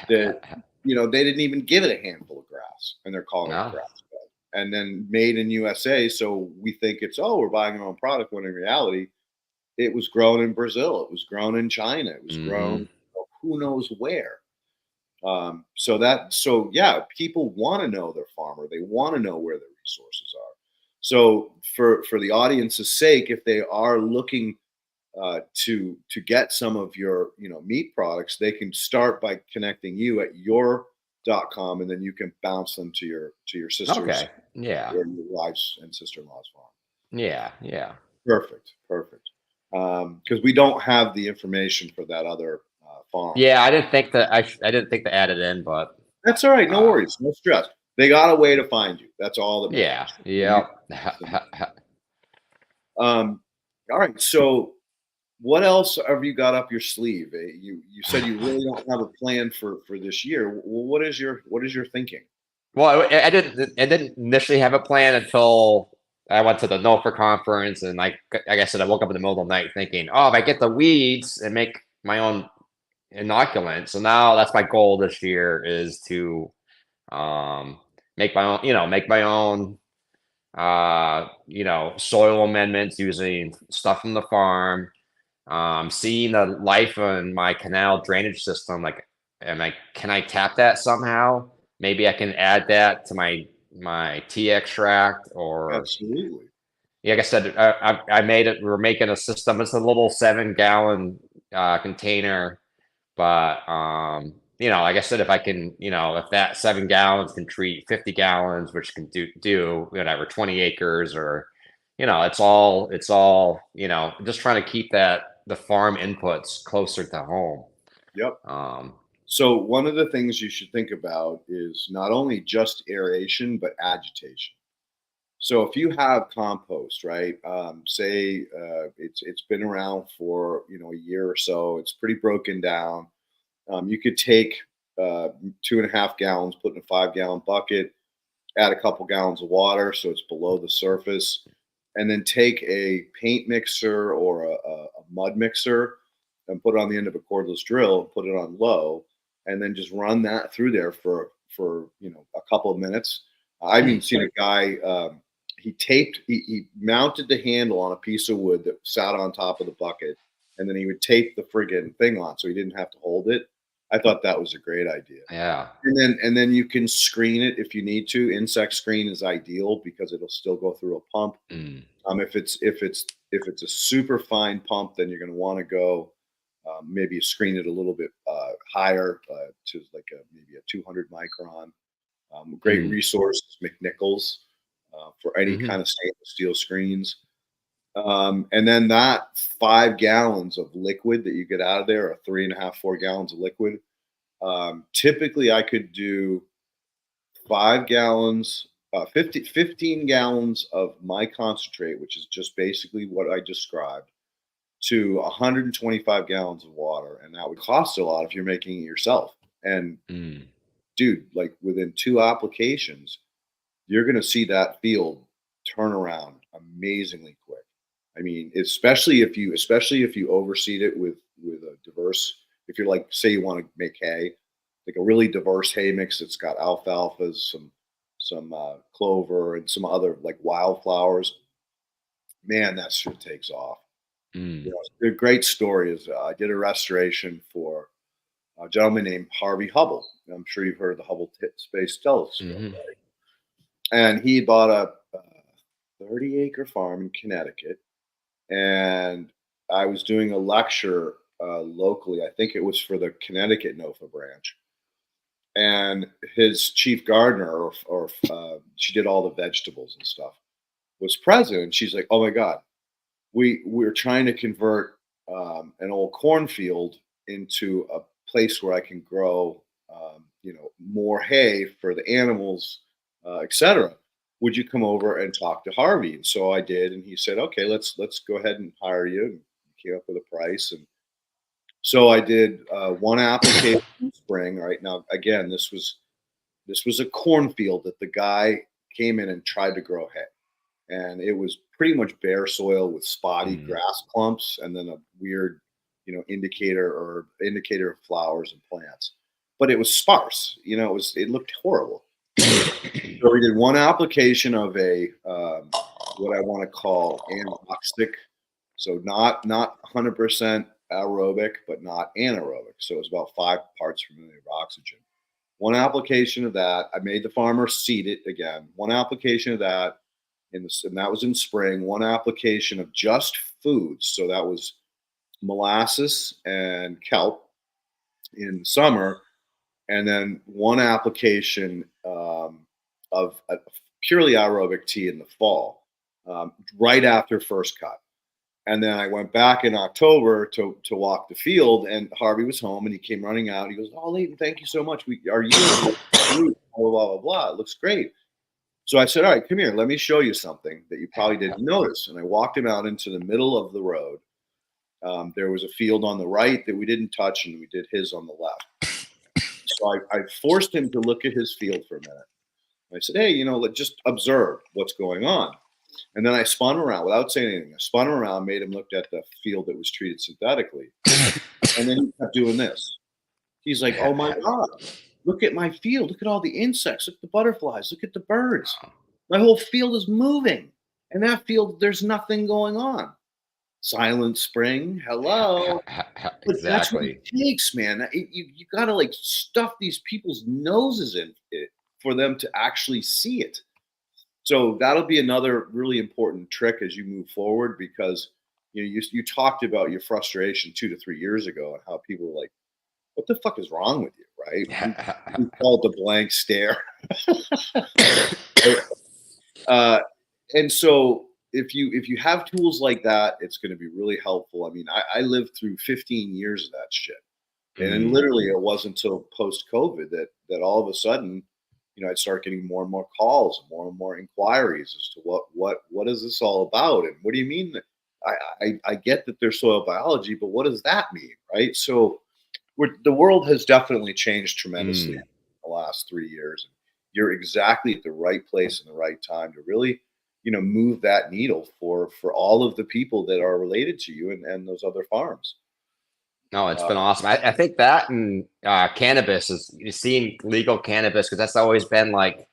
that they didn't even give it a handful of grass, and they're calling it No. grass fed. And then made in USA, so we think it's we're buying our own product, when in reality, it was grown in Brazil, it was grown in China, it was grown Hmm. who knows where. So yeah, people want to know their farmer. They want to know where their resources are. So for the audience's sake, if they are looking to get some of your meat products, they can start by connecting you at your.com, and then you can bounce them to your sister's Okay. Yeah. or your wife's and sister-in-law's farm. Yeah. Yeah. Perfect. Because we don't have the information for that other farm. Yeah. I didn't think that I didn't think to add it in, but That's all right. No uh, worries. No stress. They got a way to find you. That's all that yeah. matters. Yeah. All right. So, what else have you got up your sleeve? You said you really don't have a plan for this year. Well, what is your thinking? Well, I didn't initially have a plan until I went to the NOFA conference, and like I said, I woke up in the middle of the night thinking, oh, if I get the weeds and make my own inoculant. So now that's my goal this year is to um, make my own soil amendments using stuff from the farm. Seeing the life in my canal drainage system, like, can I tap that somehow? Maybe I can add that to my tea extract, or Absolutely. like I said, I made it. We're making a system. It's a little 7-gallon container, but like I said, if I can, if that 7 gallons can treat 50 gallons, which can do whatever 20 acres, or it's all just trying to keep the farm inputs closer to home. Yep. Um, So one of the things you should think about is not only just aeration but agitation. So if you have compost, right? Say it's been around for a year or so. It's pretty broken down. You could take 2.5 gallons, put in a 5 gallon bucket, add a couple gallons of water so it's below the surface, and then take a paint mixer or a mud mixer and put it on the end of a cordless drill, put it on low, and then just run that through there for a couple of minutes. I've even seen a guy. He mounted the handle on a piece of wood that sat on top of the bucket, and then he would tape the friggin' thing on so he didn't have to hold it. I thought that was a great idea. yeah. And then you can screen it if you need to. Insect screen is ideal because it'll still go through a pump. Mm. If it's a super fine pump, then you're going to want to go maybe screen it a little bit higher to like maybe a 200 micron. Great Mm. resource, McNichols, for any Hmm. kind of stainless steel screens. And then that 5 gallons of liquid that you get out of there, or 3.5, 4 gallons of liquid. Typically, I could do 5 gallons, 15 gallons of my concentrate, which is just basically what I described, to 125 gallons of water. And that would cost a lot if you're making it yourself. And Mm. dude, like within 2 applications, you're going to see that field turn around amazingly quick. I mean, especially if you overseed it with a diverse. If you're like, say, you want to make hay, like a really diverse hay mix that's got alfalfas, some clover, and some other like wildflowers. Man, that shit takes off. Mm. The great story is I did a restoration for a gentleman named Harvey Hubble. I'm sure you've heard of the Hubble Space Telescope, Hmm. right? And he bought a 30-acre farm in Connecticut, and I was doing a lecture locally. I think it was for the Connecticut NOFA branch, and his chief gardener, or she did all the vegetables and stuff, was present. And she's like, "Oh my God, we're trying to convert an old cornfield into a place where I can grow, more hay for the animals, etc. Would you come over and talk to Harvey?" And so I did, and he said, "Okay, let's go ahead and hire you." And came up with a price, and so I did one application in spring. Right now, again, this was This was a cornfield that the guy came in and tried to grow hay. And it was pretty much bare soil with spotty grass clumps and then a weird, indicator of flowers and plants. But it was sparse. It looked horrible. So we did one application of a what I want to call anoxic, so not 100% aerobic, but not anaerobic. So it was about 5 parts per million of oxygen. One application of that, I made the farmer seed it again. One application of that, and that was in spring. One application of just foods, so that was molasses and kelp in summer, and then one application of a purely aerobic tea in the fall, right after first cut. And then I went back in October to walk the field, and Harvey was home, and he came running out. He goes, "Oh, Leighton, thank you so much. Our yield, blah, blah, blah. It looks great." So I said, "All right, come here. Let me show you something that you probably didn't notice." And I walked him out into the middle of the road. There was a field on the right that we didn't touch, and we did his on the left. So I forced him to look at his field for a minute. I said, "Hey, let's just observe what's going on." And then I spun around without saying anything. I spun around, made him look at the field that was treated synthetically. And then he kept doing this. He's like, "Oh my God, look at my field. Look at all the insects. Look at the butterflies. Look at the birds. My whole field is moving. And that field, there's nothing going on." Silent spring. Hello. But that's what it takes, man. You got to stuff these people's noses in it for them to actually see it. So that'll be another really important trick as you move forward, because you talked about your frustration 2 to 3 years ago and how people were like, "What the fuck is wrong with you?" Right? We call it the blank stare. And so if you have tools like that, it's going to be really helpful. I mean, I lived through 15 years of that shit, and then literally it wasn't until post COVID that all of a sudden, I'd start getting more and more calls, and more inquiries as to what is this all about, and what do you mean that I get that there's soil biology, but what does that mean, right? So the world has definitely changed tremendously in the last 3 years. You're exactly at the right place and the right time to really, move that needle for all of the people that are related to you and those other farms. No, it's been awesome. I think that and cannabis seeing legal cannabis, because that's always been like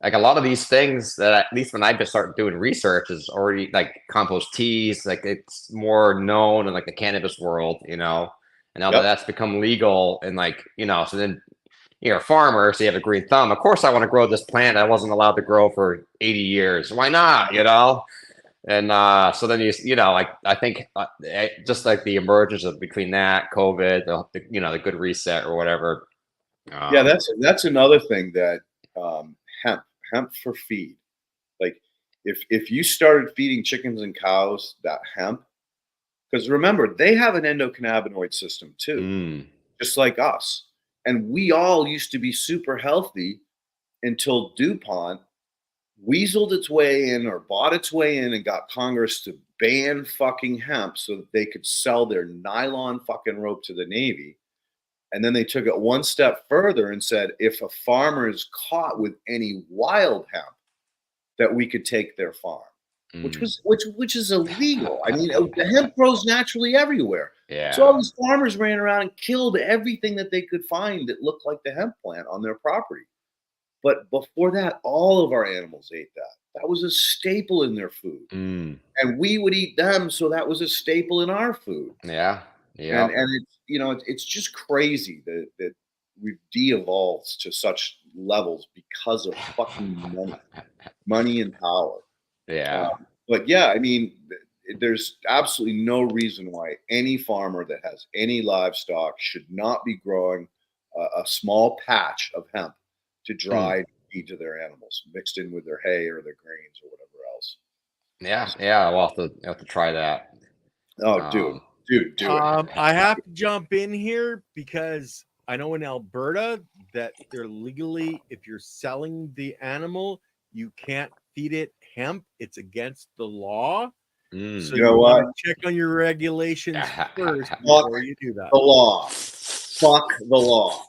a lot of these things that at least when I just started doing research is already like compost teas, like it's more known in like the cannabis world, and now that that's become legal and so then you're a farmer, so you have a green thumb. Of course, I want to grow this plant I wasn't allowed to grow for 80 years. Why not? And so then I think just like the emergence of between that COVID, the good reset or whatever. Yeah, that's another thing that hemp for feed. Like if you started feeding chickens and cows that hemp, because remember they have an endocannabinoid system too, just like us, and we all used to be super healthy until DuPont weaseled its way in or bought its way in and got Congress to ban fucking hemp so that they could sell their nylon fucking rope to the Navy. And then they took it one step further and said, if a farmer is caught with any wild hemp, that we could take their farm, which is illegal. I mean, the hemp grows naturally everywhere. Yeah. So all these farmers ran around and killed everything that they could find that looked like the hemp plant on their property. But before that, all of our animals ate that. That was a staple in their food. And we would eat them, so that was a staple in our food. Yeah. Yeah. And it's just crazy that we've de-evolved to such levels because of fucking money and power. Yeah. But yeah, I mean, there's absolutely no reason why any farmer that has any livestock should not be growing a small patch of hemp to dry feed to their animals, mixed in with their hay or their grains or whatever else. Yeah. We'll have to try that. Oh, do it. I have to jump in here because I know in Alberta that they're legally, if you're selling the animal, you can't feed it hemp. It's against the law. So you want to check on your regulations first before you do that. The law. Fuck the law.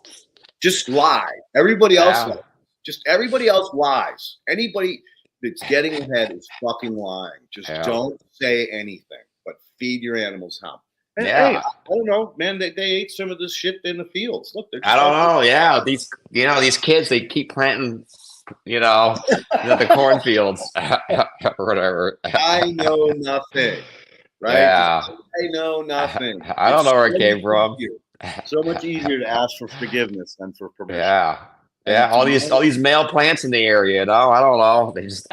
Just lie. Everybody else Yeah. lies. Just everybody else lies. Anybody that's getting ahead is fucking lying. Just don't say anything, but feed your animals hemp. And hey, I don't know, man. They ate some of this shit in the fields. Look, they're just I don't know. Yeah, these kids, they keep planting, the cornfields or whatever. I know nothing, right? Yeah. I know nothing. I don't know where it came from. So much easier to ask for forgiveness than for permission. Yeah. And Yeah, all these male plants in the area, I don't know. They just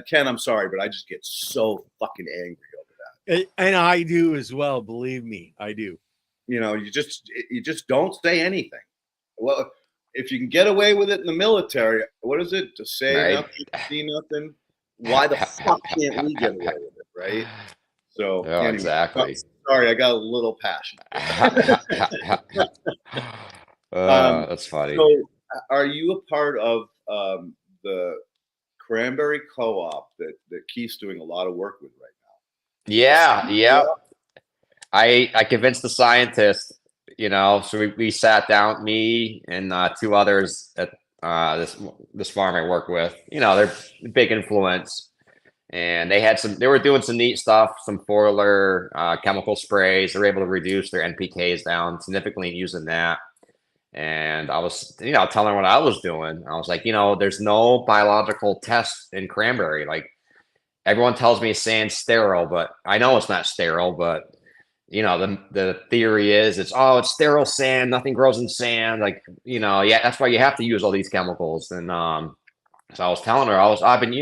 Ken, I'm sorry, but I just get so fucking angry over that. And I do as well, believe me, I do. You just don't say anything. Well, if you can get away with it in the military, what is it? To say nothing, see nothing. Why the fuck can't we get away with it, right? So anyway, exactly. Sorry, I got a little passionate. That's funny. So, are you a part of the cranberry co-op that Keith's doing a lot of work with right now? Yeah. I convinced the scientist, so we sat down, me and 2 others at this farm I work with. They're a big influence, and they were doing some neat stuff, some foliar chemical sprays. They were able to reduce their NPKs down significantly using that. And I was, telling her what I was doing. I was like, there's no biological test in cranberry. Like, everyone tells me sand's sterile, but I know it's not sterile. But the theory is it's sterile sand. Nothing grows in sand. Like, that's why you have to use all these chemicals. And so I was telling her I've been,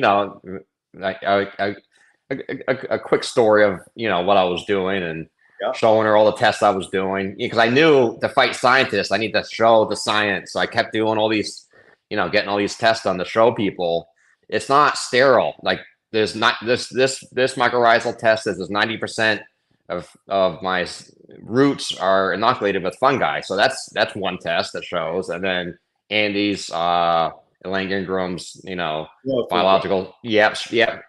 like a quick story of what I was doing and showing her all the tests I was doing, because I knew to fight scientists, I need to show the science. So I kept doing all these, getting all these tests done to show people it's not sterile. Like, there's not this mycorrhizal test says there's 90% of my roots are inoculated with fungi. So that's one test that shows. And then Andy's Langengram's, biological,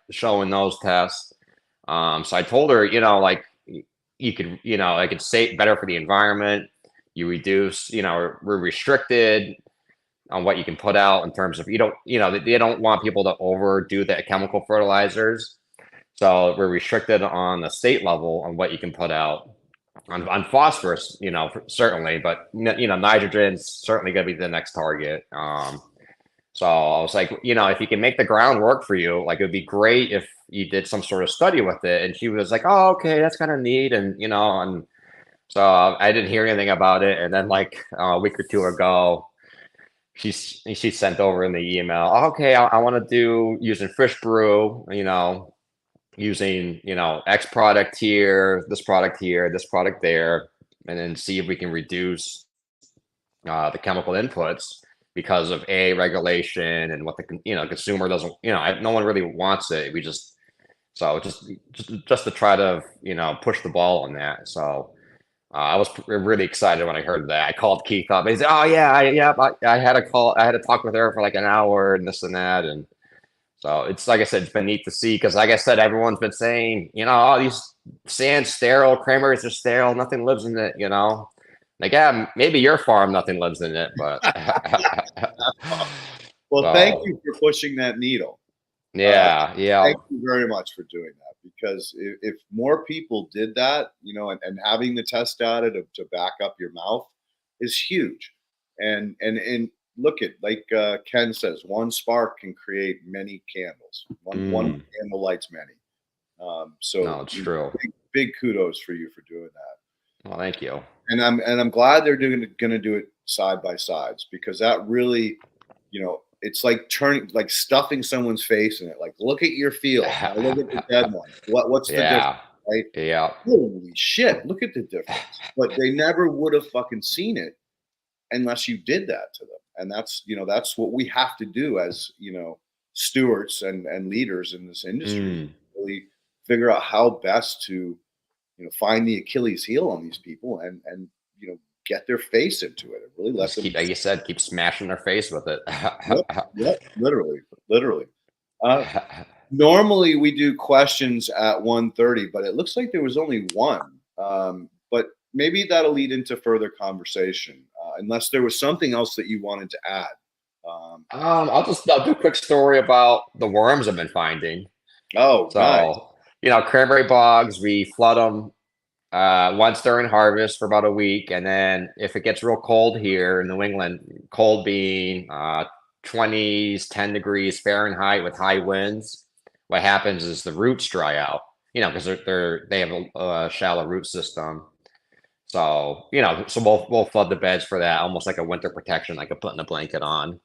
showing those tests. So I told her, like, you could, like, it's safe, better for the environment. You reduce, we're restricted on what you can put out in terms of, they don't want people to overdo the chemical fertilizers. So we're restricted on the state level on what you can put out on phosphorus, certainly, but nitrogen's certainly going to be the next target. So I was like, if you can make the ground work for you, like, it would be great if you did some sort of study with it. And she was like, oh, okay, that's kind of neat. And, and so I didn't hear anything about it. And then, like, a week or 2 ago, she sent over in the email, okay, I want to do using Fish Brew, using, X product here, this product there, and then see if we can reduce the chemical inputs because of regulation and what the consumer doesn't, no one really wants it. We just to try to push the ball on that. So I was really excited when I heard that. I called Keith up. He said, "Oh yeah, I had a call. I had to talk with her for like an hour and this and that." And so it's, like I said, it's been neat to see, because, like I said, everyone's been saying, these sand's sterile, cranberries are sterile, nothing lives in it. Like, yeah, maybe your farm, nothing lives in it, but. Well, thank you for pushing that needle. Yeah. Thank you very much for doing that, because if more people did that, and having the test data to back up your mouth is huge. And look at, like Ken says, one spark can create many candles. One candle lights many. So no, it's true. Big kudos for you for doing that. Well, thank you. And I'm glad they're going to do it side by sides, because that really, it's like stuffing someone's face in it. Like, look at your field. Now look at the dead one. What's the difference, right? Yeah. Holy shit! Look at the difference. But they never would have fucking seen it unless you did that to them. And that's what we have to do as stewards and leaders in this industry. Really figure out how best to find the Achilles heel on these people and get their face into it. Really let them, like you said, keep smashing their face with it. Yep, literally. Normally we do questions at 1:30, but it looks like there was only one. But maybe that'll lead into further conversation. unless there was something else that you wanted to add. I'll do a quick story about the worms I've been finding. Oh, nice. So, cranberry bogs, we flood them once during harvest for about a week, and then if it gets real cold here in New England, cold being 20s, 10 degrees Fahrenheit with high winds, what happens is the roots dry out. Because they have a shallow root system. So we'll flood the beds for that, almost like a winter protection, like a putting a blanket on.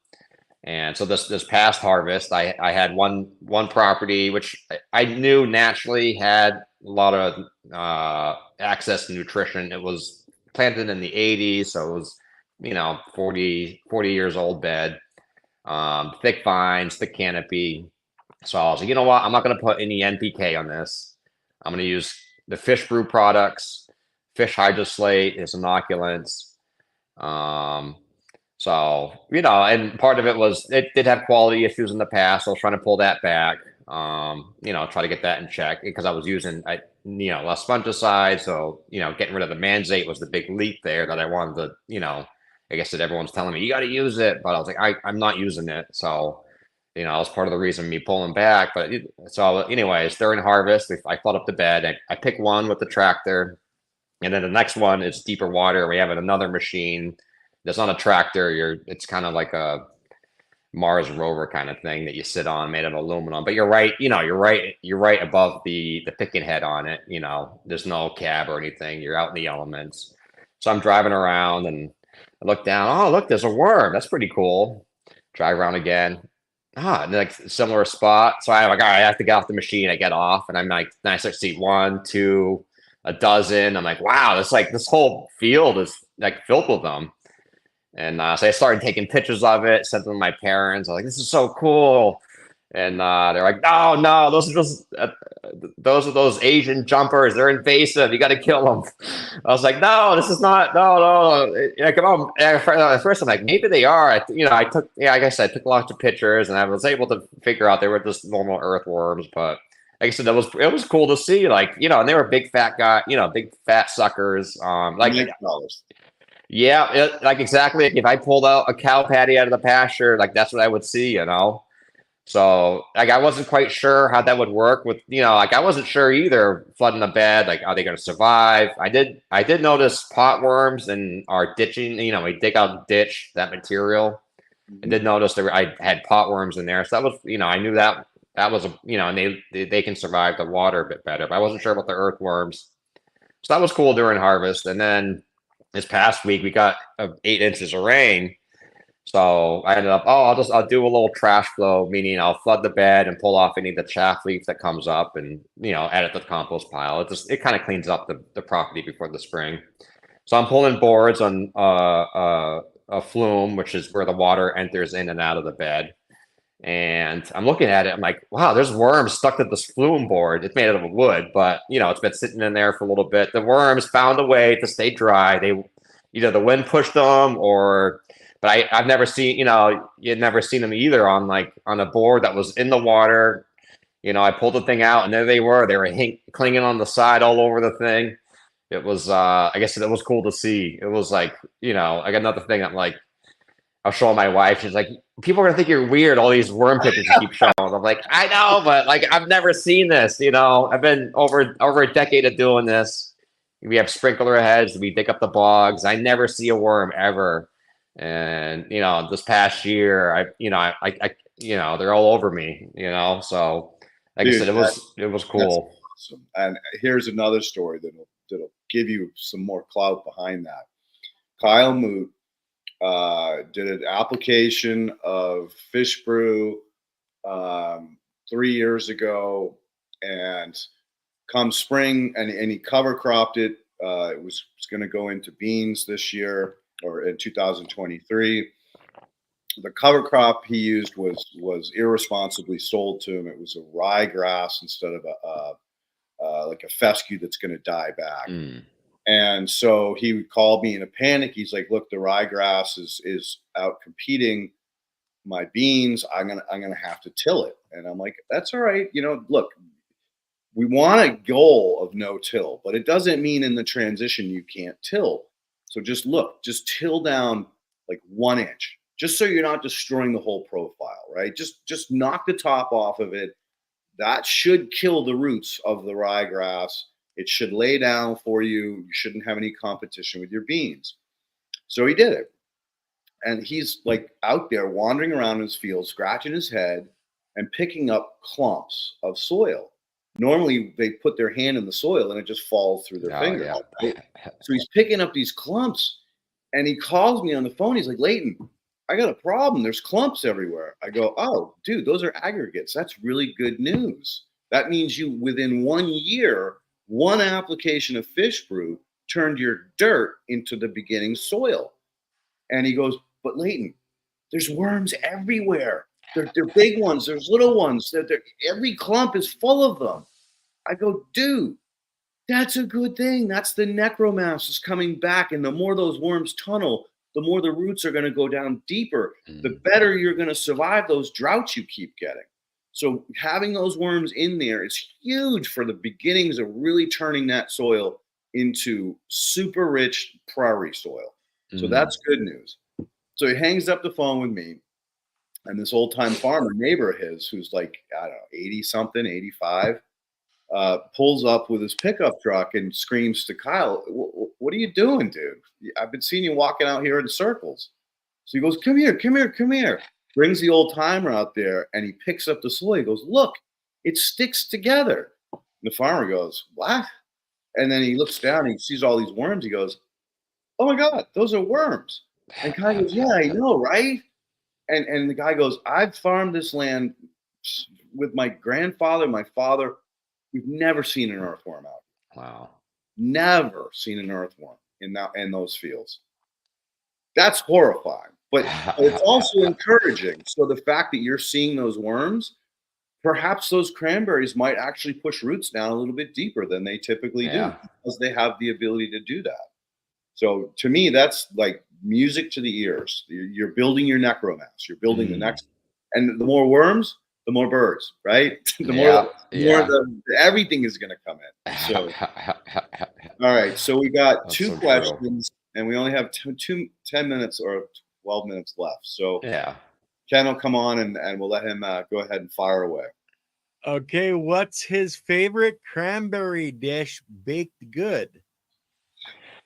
And so this past harvest, I had one property which I knew naturally had a lot of access to nutrition. It was planted in the 80s, so it was 40 years old bed, thick vines, thick canopy. So I was like, you know what? I'm not going to put any NPK on this. I'm going to use the fish brew products, fish hydroslate, its inoculants. So, and part of it was it did have quality issues in the past. So I was trying to pull that back, try to get that in check because I was using, less fungicide. So, getting rid of the manzate was the big leap there that I wanted to, I guess that everyone's telling me, you got to use it. But I was like, I'm not using it. So, that was part of the reason me pulling back. But so anyways, during harvest, I flood up the bed. I pick one with the tractor. And then the next one is deeper water. We have another machine. That's not a tractor. It's kind of like a Mars rover kind of thing that you sit on, made of aluminum. But you're right. You're right above the picking head on it. There's no cab or anything. You're out in the elements. So I'm driving around and I look down. Oh, look, there's a worm. That's pretty cool. Drive around again. And like similar spot. So I'm like, all right, I have to get off the machine. I get off, and I'm like, then I start to see 1, 2, a dozen. I'm like, wow, this whole field is like filled with them. And so I started taking pictures of it, sent them to my parents. I was like, this is so cool. And they're like, no, those are just those Asian jumpers. They're invasive. You got to kill them. I was like, no, this is not. No. Like, at first, I'm like, maybe they are. I took, like I said, I took lots of pictures, and I was able to figure out they were just normal earthworms. But like I said, it was cool to see. Like, and they were big fat guy, big fat suckers. Yeah, like exactly. If I pulled out a cow patty out of the pasture, like that's what I would see, So like I wasn't quite sure how that would work with, like I wasn't sure either flooding the bed, like are they going to survive? I did notice pot worms in our ditching, we dig out ditch that material. I did notice I had pot worms in there. So that was, I knew that was and they can survive the water a bit better, but I wasn't sure about the earthworms. So that was cool during harvest. And then this past week we got 8 inches of rain. So I ended up, I'll do a little trash flow, meaning I'll flood the bed and pull off any of the chaff leaf that comes up and, add it to the compost pile. It kind of cleans up the property before the spring. So I'm pulling boards on a flume, which is where the water enters in and out of the bed. And I'm looking at it. I'm like, wow, there's worms stuck to this flume board. It's made out of wood, but it's been sitting in there for a little bit. The worms found a way to stay dry. They either the wind pushed them but I've never seen, you'd never seen them either on a board that was in the water. I pulled the thing out and there they were clinging on the side all over the thing. It was, I guess it was cool to see. It was like, like another thing I'm like, I'll show my wife. She's like, people are gonna think you're weird. All these worm pictures you keep showing. I'm like, I know, but like, I've never seen this. I've been over a decade of doing this. We have sprinkler heads. We dig up the bogs. I never see a worm ever. And this past year, they're all over me. So like I said, it was cool. Awesome. And here's another story that'll give you some more clout behind that. Kyle Moot did an application of fish brew 3 years ago, and come spring, and he cover cropped it. It was going to go into beans this year or in 2023. The cover crop he used was irresponsibly sold to him. It was a ryegrass instead of like a fescue that's going to die back. And so he would call me in a panic. He's like, look, the ryegrass is out competing my beans. I'm gonna have to till it. And I'm like, that's all right. Look, we want a goal of no till, but it doesn't mean in the transition you can't till. So just look, just till down like 1 inch, just so you're not destroying the whole profile, right? Just knock the top off of it. That should kill the roots of the ryegrass. It should lay down for you. You shouldn't have any competition with your beans. So he did it. And he's like out there wandering around in his field, scratching his head and picking up clumps of soil. Normally they put their hand in the soil and it just falls through their finger. Yeah. Right? So he's picking up these clumps and he calls me on the phone. He's like, Leighton, I got a problem. There's clumps everywhere. I go, oh, dude, those are aggregates. That's really good news. That means you, within 1 year, one application of fish brew turned your dirt into the beginning soil. And he goes, but Leighton, there's worms everywhere. They're big ones. There's little ones. Every clump is full of them. I go, dude, that's a good thing. That's the necromass is coming back. And the more those worms tunnel, the more the roots are going to go down deeper. The better you're going to survive those droughts you keep getting. So having those worms in there is huge for the beginnings of really turning that soil into super rich prairie soil. So that's good news. So he hangs up the phone with me. And this old time farmer neighbor of his, who's like, I don't know, 80 something, 85, pulls up with his pickup truck and screams to Kyle, what are you doing, dude? I've been seeing you walking out here in circles. So he goes, come here, come here, come here. Brings the old timer out there and he picks up the soil. He goes, look, it sticks together. And the farmer goes, what? And then he looks down and he sees all these worms. He goes, oh my God, those are worms. And Kyle goes, yeah, I know, right? And the guy goes, I've farmed this land with my grandfather, my father. We've never seen an earthworm out here. Wow. Never seen an earthworm in those fields. That's horrifying, but it's also encouraging. So the fact that you're seeing those worms, perhaps those cranberries might actually push roots down a little bit deeper than they typically do because they have the ability to do that. So to me, that's like music to the ears. You're building your necromass. You're building the next, and the more worms, the more birds, right? the more everything is going to come in. So, all right. So we got That's two so questions, and we only have 10 minutes or 12 minutes left. So Ken will come on, and we'll let him go ahead and fire away. Okay, what's his favorite cranberry dish baked good?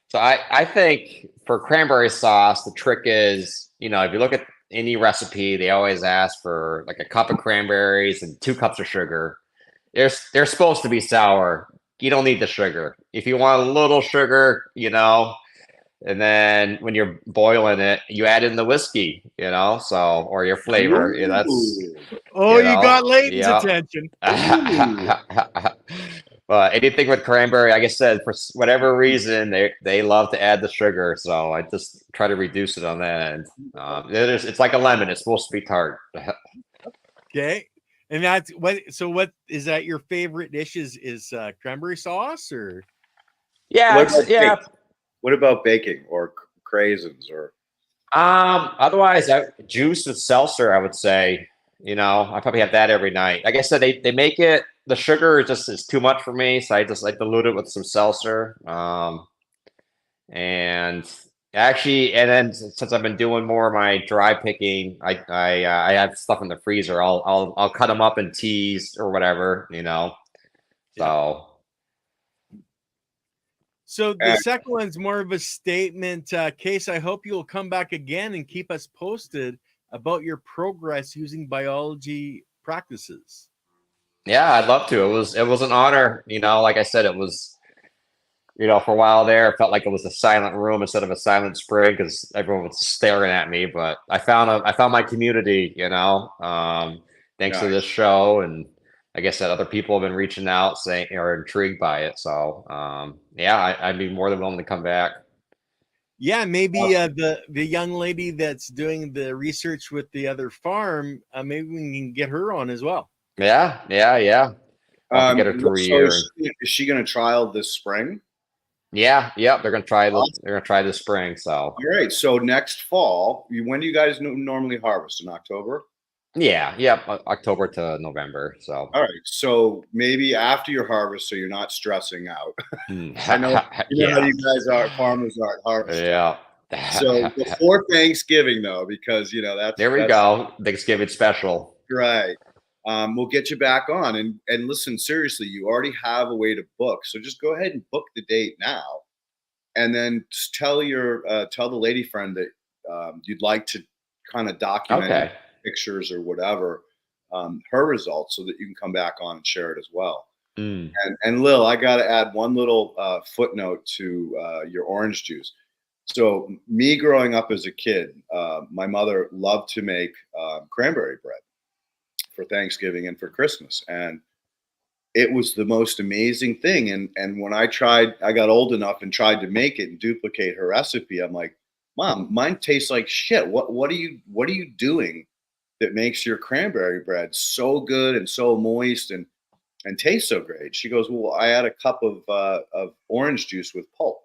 So I think for cranberry sauce, the trick is, if you look at any recipe, they always ask for like a cup of cranberries and 2 cups of sugar. They're supposed to be sour. You don't need the sugar. If you want a little sugar, and then when you're boiling it, you add in the whiskey, or your flavor. Ooh. That's you got Leighton's attention. But anything with cranberry, like I said, for whatever reason, they love to add the sugar. So I just try to reduce it on that end. It's like a lemon. It's supposed to be tart. Okay. And that's what is that your favorite dish is cranberry sauce or? Yeah. What about baking or craisins or? Otherwise, juice with seltzer, I would say. I probably have that every night. Like I said, they make it. The sugar is too much for me, so I just like dilute it with some seltzer. And then since I've been doing more of my dry picking, I have stuff in the freezer. I'll cut them up in teas or whatever, So the second one's more of a statement. Case, I hope you'll come back again and keep us posted about your progress using biology practices. Yeah, I'd love to. It was an honor. Like I said, it was, for a while there, it felt like it was a silent room instead of a silent spring because everyone was staring at me. But I found my community. Thanks to this show, and like I said, other people have been reaching out saying are intrigued by it. So I'd be more than willing to come back. Yeah, maybe the young lady that's doing the research with the other farm, maybe we can get her on as well. Yeah. I'll get her through a year. Is she going to trial this spring? Yeah. They're going to try. They're going to try this spring. So all right. So next fall, when do you guys normally harvest? In October? Yeah, October to November. So All right. So maybe after your harvest, so you're not stressing out. I know how yeah, you guys are, farmers are at harvest time. yeah. So before Thanksgiving, though, because There we that's go. Thanksgiving special. right. We'll get you back on, and listen, seriously, you already have a way to book, so just go ahead and book the date now, and then just tell the lady friend that you'd like to kind of document in Okay. pictures or whatever her results, so that you can come back on and share it as well. Mm. And Lil, I got to add one little footnote to your orange juice. So me growing up as a kid, my mother loved to make cranberry bread for Thanksgiving and for Christmas, and it was the most amazing thing. And when I got old enough and tried to make it and duplicate her recipe. I'm like, Mom, mine tastes like shit. What are you doing that makes your cranberry bread so good and so moist and tastes so great? She goes, well, I add a cup of orange juice with pulp.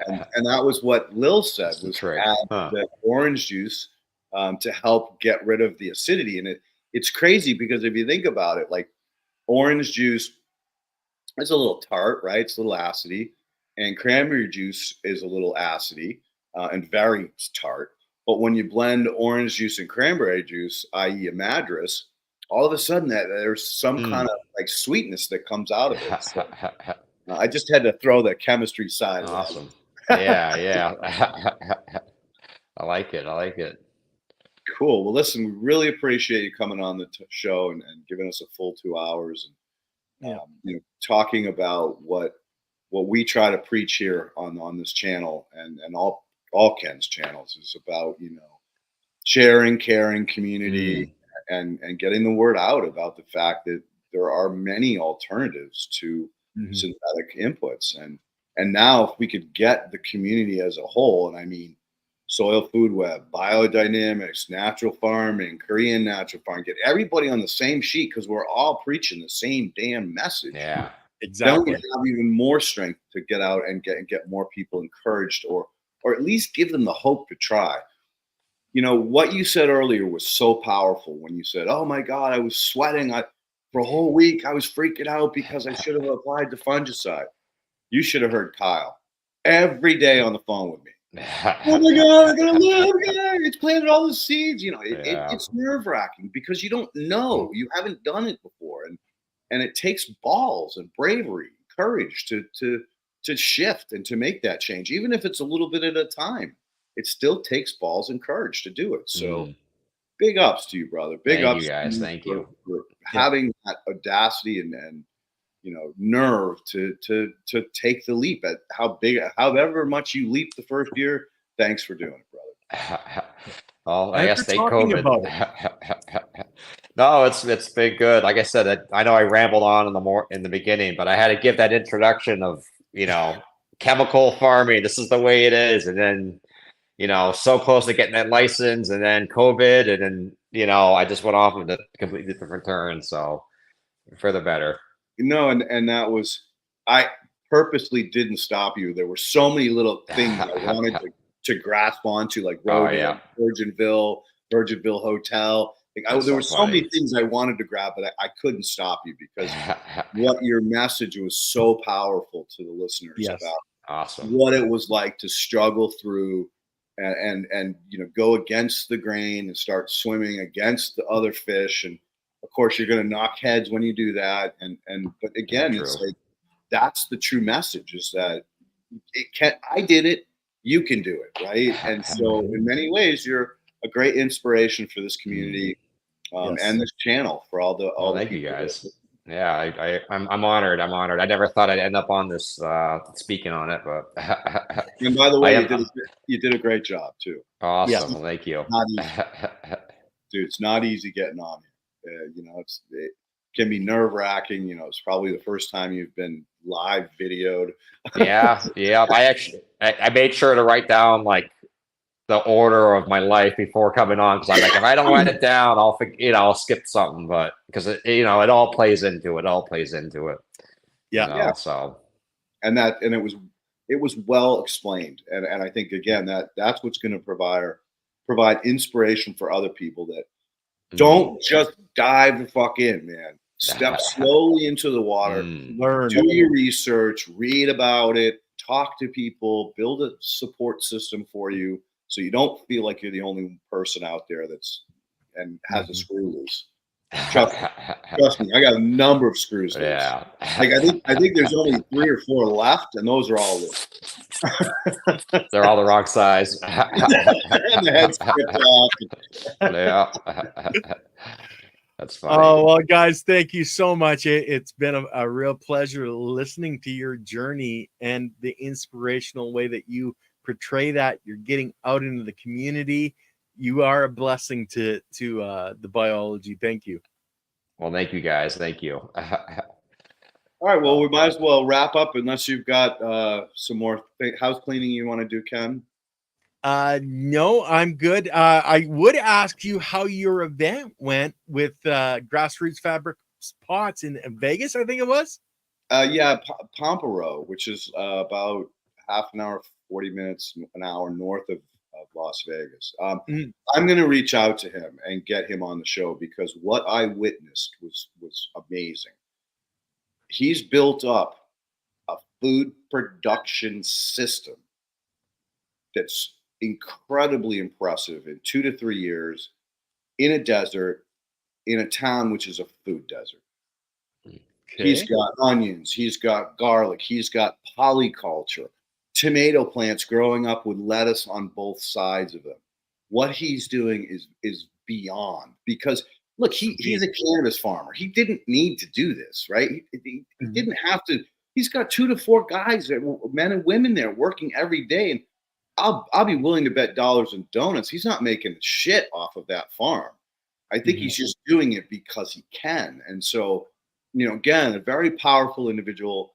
And that was what Lil said, That's the was trick. add Huh. the orange juice to help get rid of the acidity. And it's crazy because if you think about it, like orange juice is a little tart, right? It's a little acidy. And cranberry juice is a little acidy and very tart. But when you blend orange juice and cranberry juice, i.e. a Madras, all of a sudden there's some kind of like sweetness that comes out of it. So I just had to throw the chemistry side of Awesome. that. Yeah. I like it. I like it. Cool. Well, listen, we really appreciate you coming on the show and giving us a full 2 hours and talking about what we try to preach here on this channel and all Ken's channels is about sharing, caring, community, and getting the word out about the fact that there are many alternatives to synthetic inputs, and now if we could get the community as a whole, and I mean soil food web, biodynamics, natural farming, Korean natural farming, get everybody on the same sheet because we're all preaching the same damn message. Yeah. Exactly. Then we have even more strength to get out and get more people encouraged, or at least give them the hope to try. What you said earlier was so powerful when you said, "Oh my God, I was sweating. For a whole week, I was freaking out because I should have applied the fungicide." You should have heard Kyle every day on the phone with me. Oh my God, I'm gonna live. It's planted all the seeds. It's nerve wracking because you don't know, you haven't done it before, and it takes balls and bravery, courage to shift and to make that change, even if it's a little bit at a time. It still takes balls and courage to do it. So big ups to you, brother. Big Thank ups you guys. to Thank you. for having that audacity and nerve to take the leap at however much you leap the first year. Thanks for doing it, brother. Well, I guess for stay talking COVID. about it. No, it's been good. Like I said, I know I rambled on in the beginning, but I had to give that introduction of chemical farming. This is the way it is, and then so close to getting that license, and then COVID, and then I just went off of a completely different turn. So for the better. And that was, I purposely didn't stop you. There were so many little things I wanted to grasp onto, like Rodan, Virginville Hotel. There were so many things I wanted to grab, but I couldn't stop you because what your message was so powerful to the listeners about what it was like to struggle through and go against the grain and start swimming against the other fish. And of course, you're going to knock heads when you do that. But again, it's like, that's the true message, is that I did it, you can do it, right? And so in many ways, you're a great inspiration for this community and this channel for all the thank you guys. I'm honored. I never thought I'd end up on this speaking on it, but and by the way, you did a great job too. Awesome. Well, thank you. Not easy. Dude, it's not easy getting on here. It can be nerve wracking. It's probably the first time you've been live videoed. Yeah. I made sure to write down like the order of my life before coming on, because I'm like, if I don't write it down, I'll skip something. But because it all plays into it. Yeah. So, and it was well explained, and I think again that's what's going to provide inspiration for other people, that Don't just dive the fuck in, man. Step slowly into the water, learn, do your research, read about it, talk to people, build a support system for you so you don't feel like you're the only person out there and has a screw loose. Trust me, I got a number of screws loose. Yeah. Like I think there's only 3 or 4 left, and those are all loose. They're all the wrong size. And the head's ripped off. Yeah. That's funny. Oh, well, guys, thank you so much. It's been a real pleasure listening to your journey and the inspirational way that you portray that. You're getting out into the community. You are a blessing to the biology. Thank you. Well, thank you, guys. Thank you. All right, well, we might as well wrap up unless you've got some more house cleaning you want to do, Ken. No, I'm good. I would ask you how your event went with Grassroots Fabric Pots in Vegas, I think it was. Yeah, Pompero, which is about half an hour, 40 minutes, an hour north of Las Vegas. I'm going to reach out to him and get him on the show because what I witnessed was amazing. He's built up a food production system that's incredibly impressive in 2 to 3 years in a desert, in a town which is a food desert. Okay. He's got onions, he's got garlic, he's got polyculture, tomato plants growing up with lettuce on both sides of them. What he's doing is beyond, because look, he's a cannabis farmer. He didn't need to do this, right? He didn't have to. He's got 2 to 4 guys, men and women there working every day. And I'll be willing to bet dollars and donuts he's not making shit off of that farm. I think he's just doing it because he can. And so, again, a very powerful individual.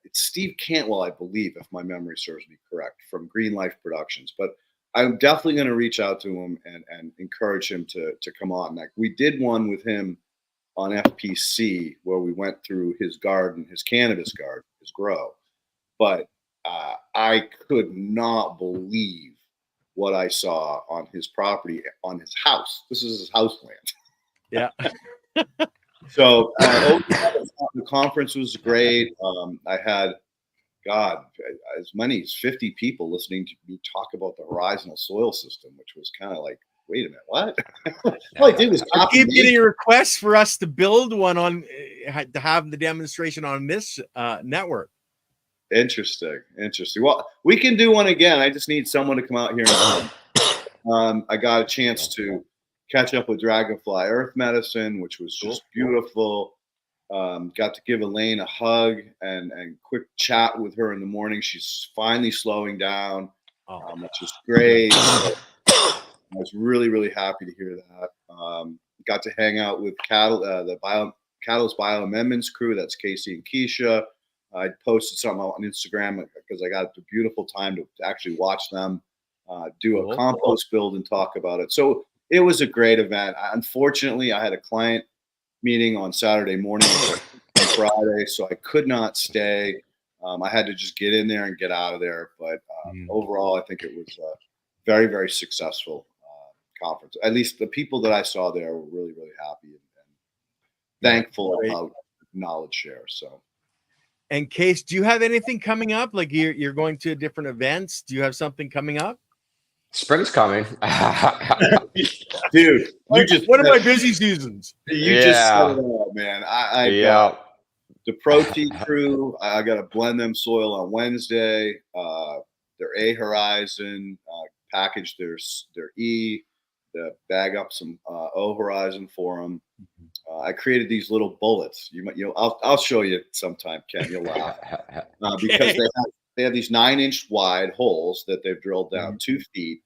It's Steve Cantwell, I believe, if my memory serves me correct, from Green Life Productions. But I'm definitely going to reach out to him and encourage him to come on. Like, we did one with him on FPC where we went through his garden, his cannabis garden, his grow. But I could not believe what I saw on his property, on his house. This is his house land. Yeah. So the conference was great. I had, as many as 50 people listening to me talk about the horizontal soil system, which was kind of like, wait a minute, what? All I did was I keep getting requests for us to build one to have the demonstration on this network. Interesting. Well, we can do one again. I just need someone to come out here. I got a chance to catch up with Dragonfly Earth Medicine, which was just beautiful. Got to give Elaine a hug and quick chat with her in the morning. She's finally slowing down, which is great. So I was really, really happy to hear that. Got to hang out with Catalyst Bioamendments crew. That's Casey and Keisha. I posted something on Instagram because I got a beautiful time to actually watch them do a compost build and talk about it. So it was a great event. Unfortunately, I had a client meeting on Saturday morning and Friday, so I could not stay. I had to just get in there and get out of there. But overall, I think it was a very, very successful conference. At least the people that I saw there were really, really happy and thankful about knowledge share. So. And Case, do you have anything coming up? Like you're going to different events? Do you have something coming up? Spring's coming. Dude, one of my busy seasons. You just said it all, man. I got the Protein crew. I got to blend them soil on Wednesday. Their A Horizon, package their E, to bag up some O Horizon for them. I created these little bullets. I'll show you sometime, Ken. You'll laugh because they have these 9-inch wide holes that they've drilled down 2 feet.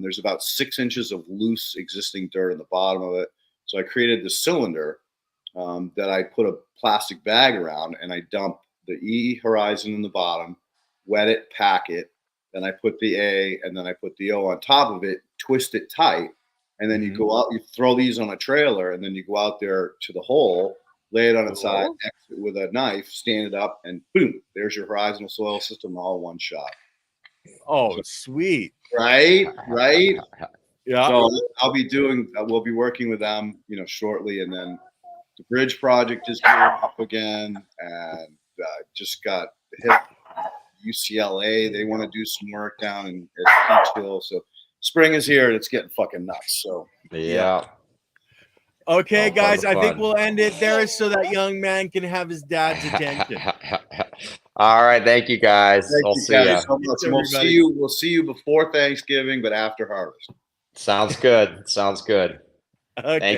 There's about 6 inches of loose existing dirt in the bottom of it. So I created the cylinder that I put a plastic bag around, and I dump the E Horizon in the bottom, wet it, pack it. Then I put the A, and then I put the O on top of it, twist it tight. And then you go out, you throw these on a trailer, and then you go out there to the hole, lay it on its side, exit with a knife, stand it up, and boom, there's your horizontal soil system all in one shot. Oh, sweet. Right? Yeah. So we'll be working with them, shortly, and then the bridge project is gearing up again, and just got hit UCLA. They want to do some work down at Peach Hill. So spring is here and it's getting fucking nuts. So Yeah. Okay, All guys, part I of think fun. we'll end it there so that young man can have his dad's attention. All right, thank you guys. thank We'll you see guys you. so much. We'll see you before Thanksgiving, but after harvest. Sounds good. Sounds good. Okay. Thank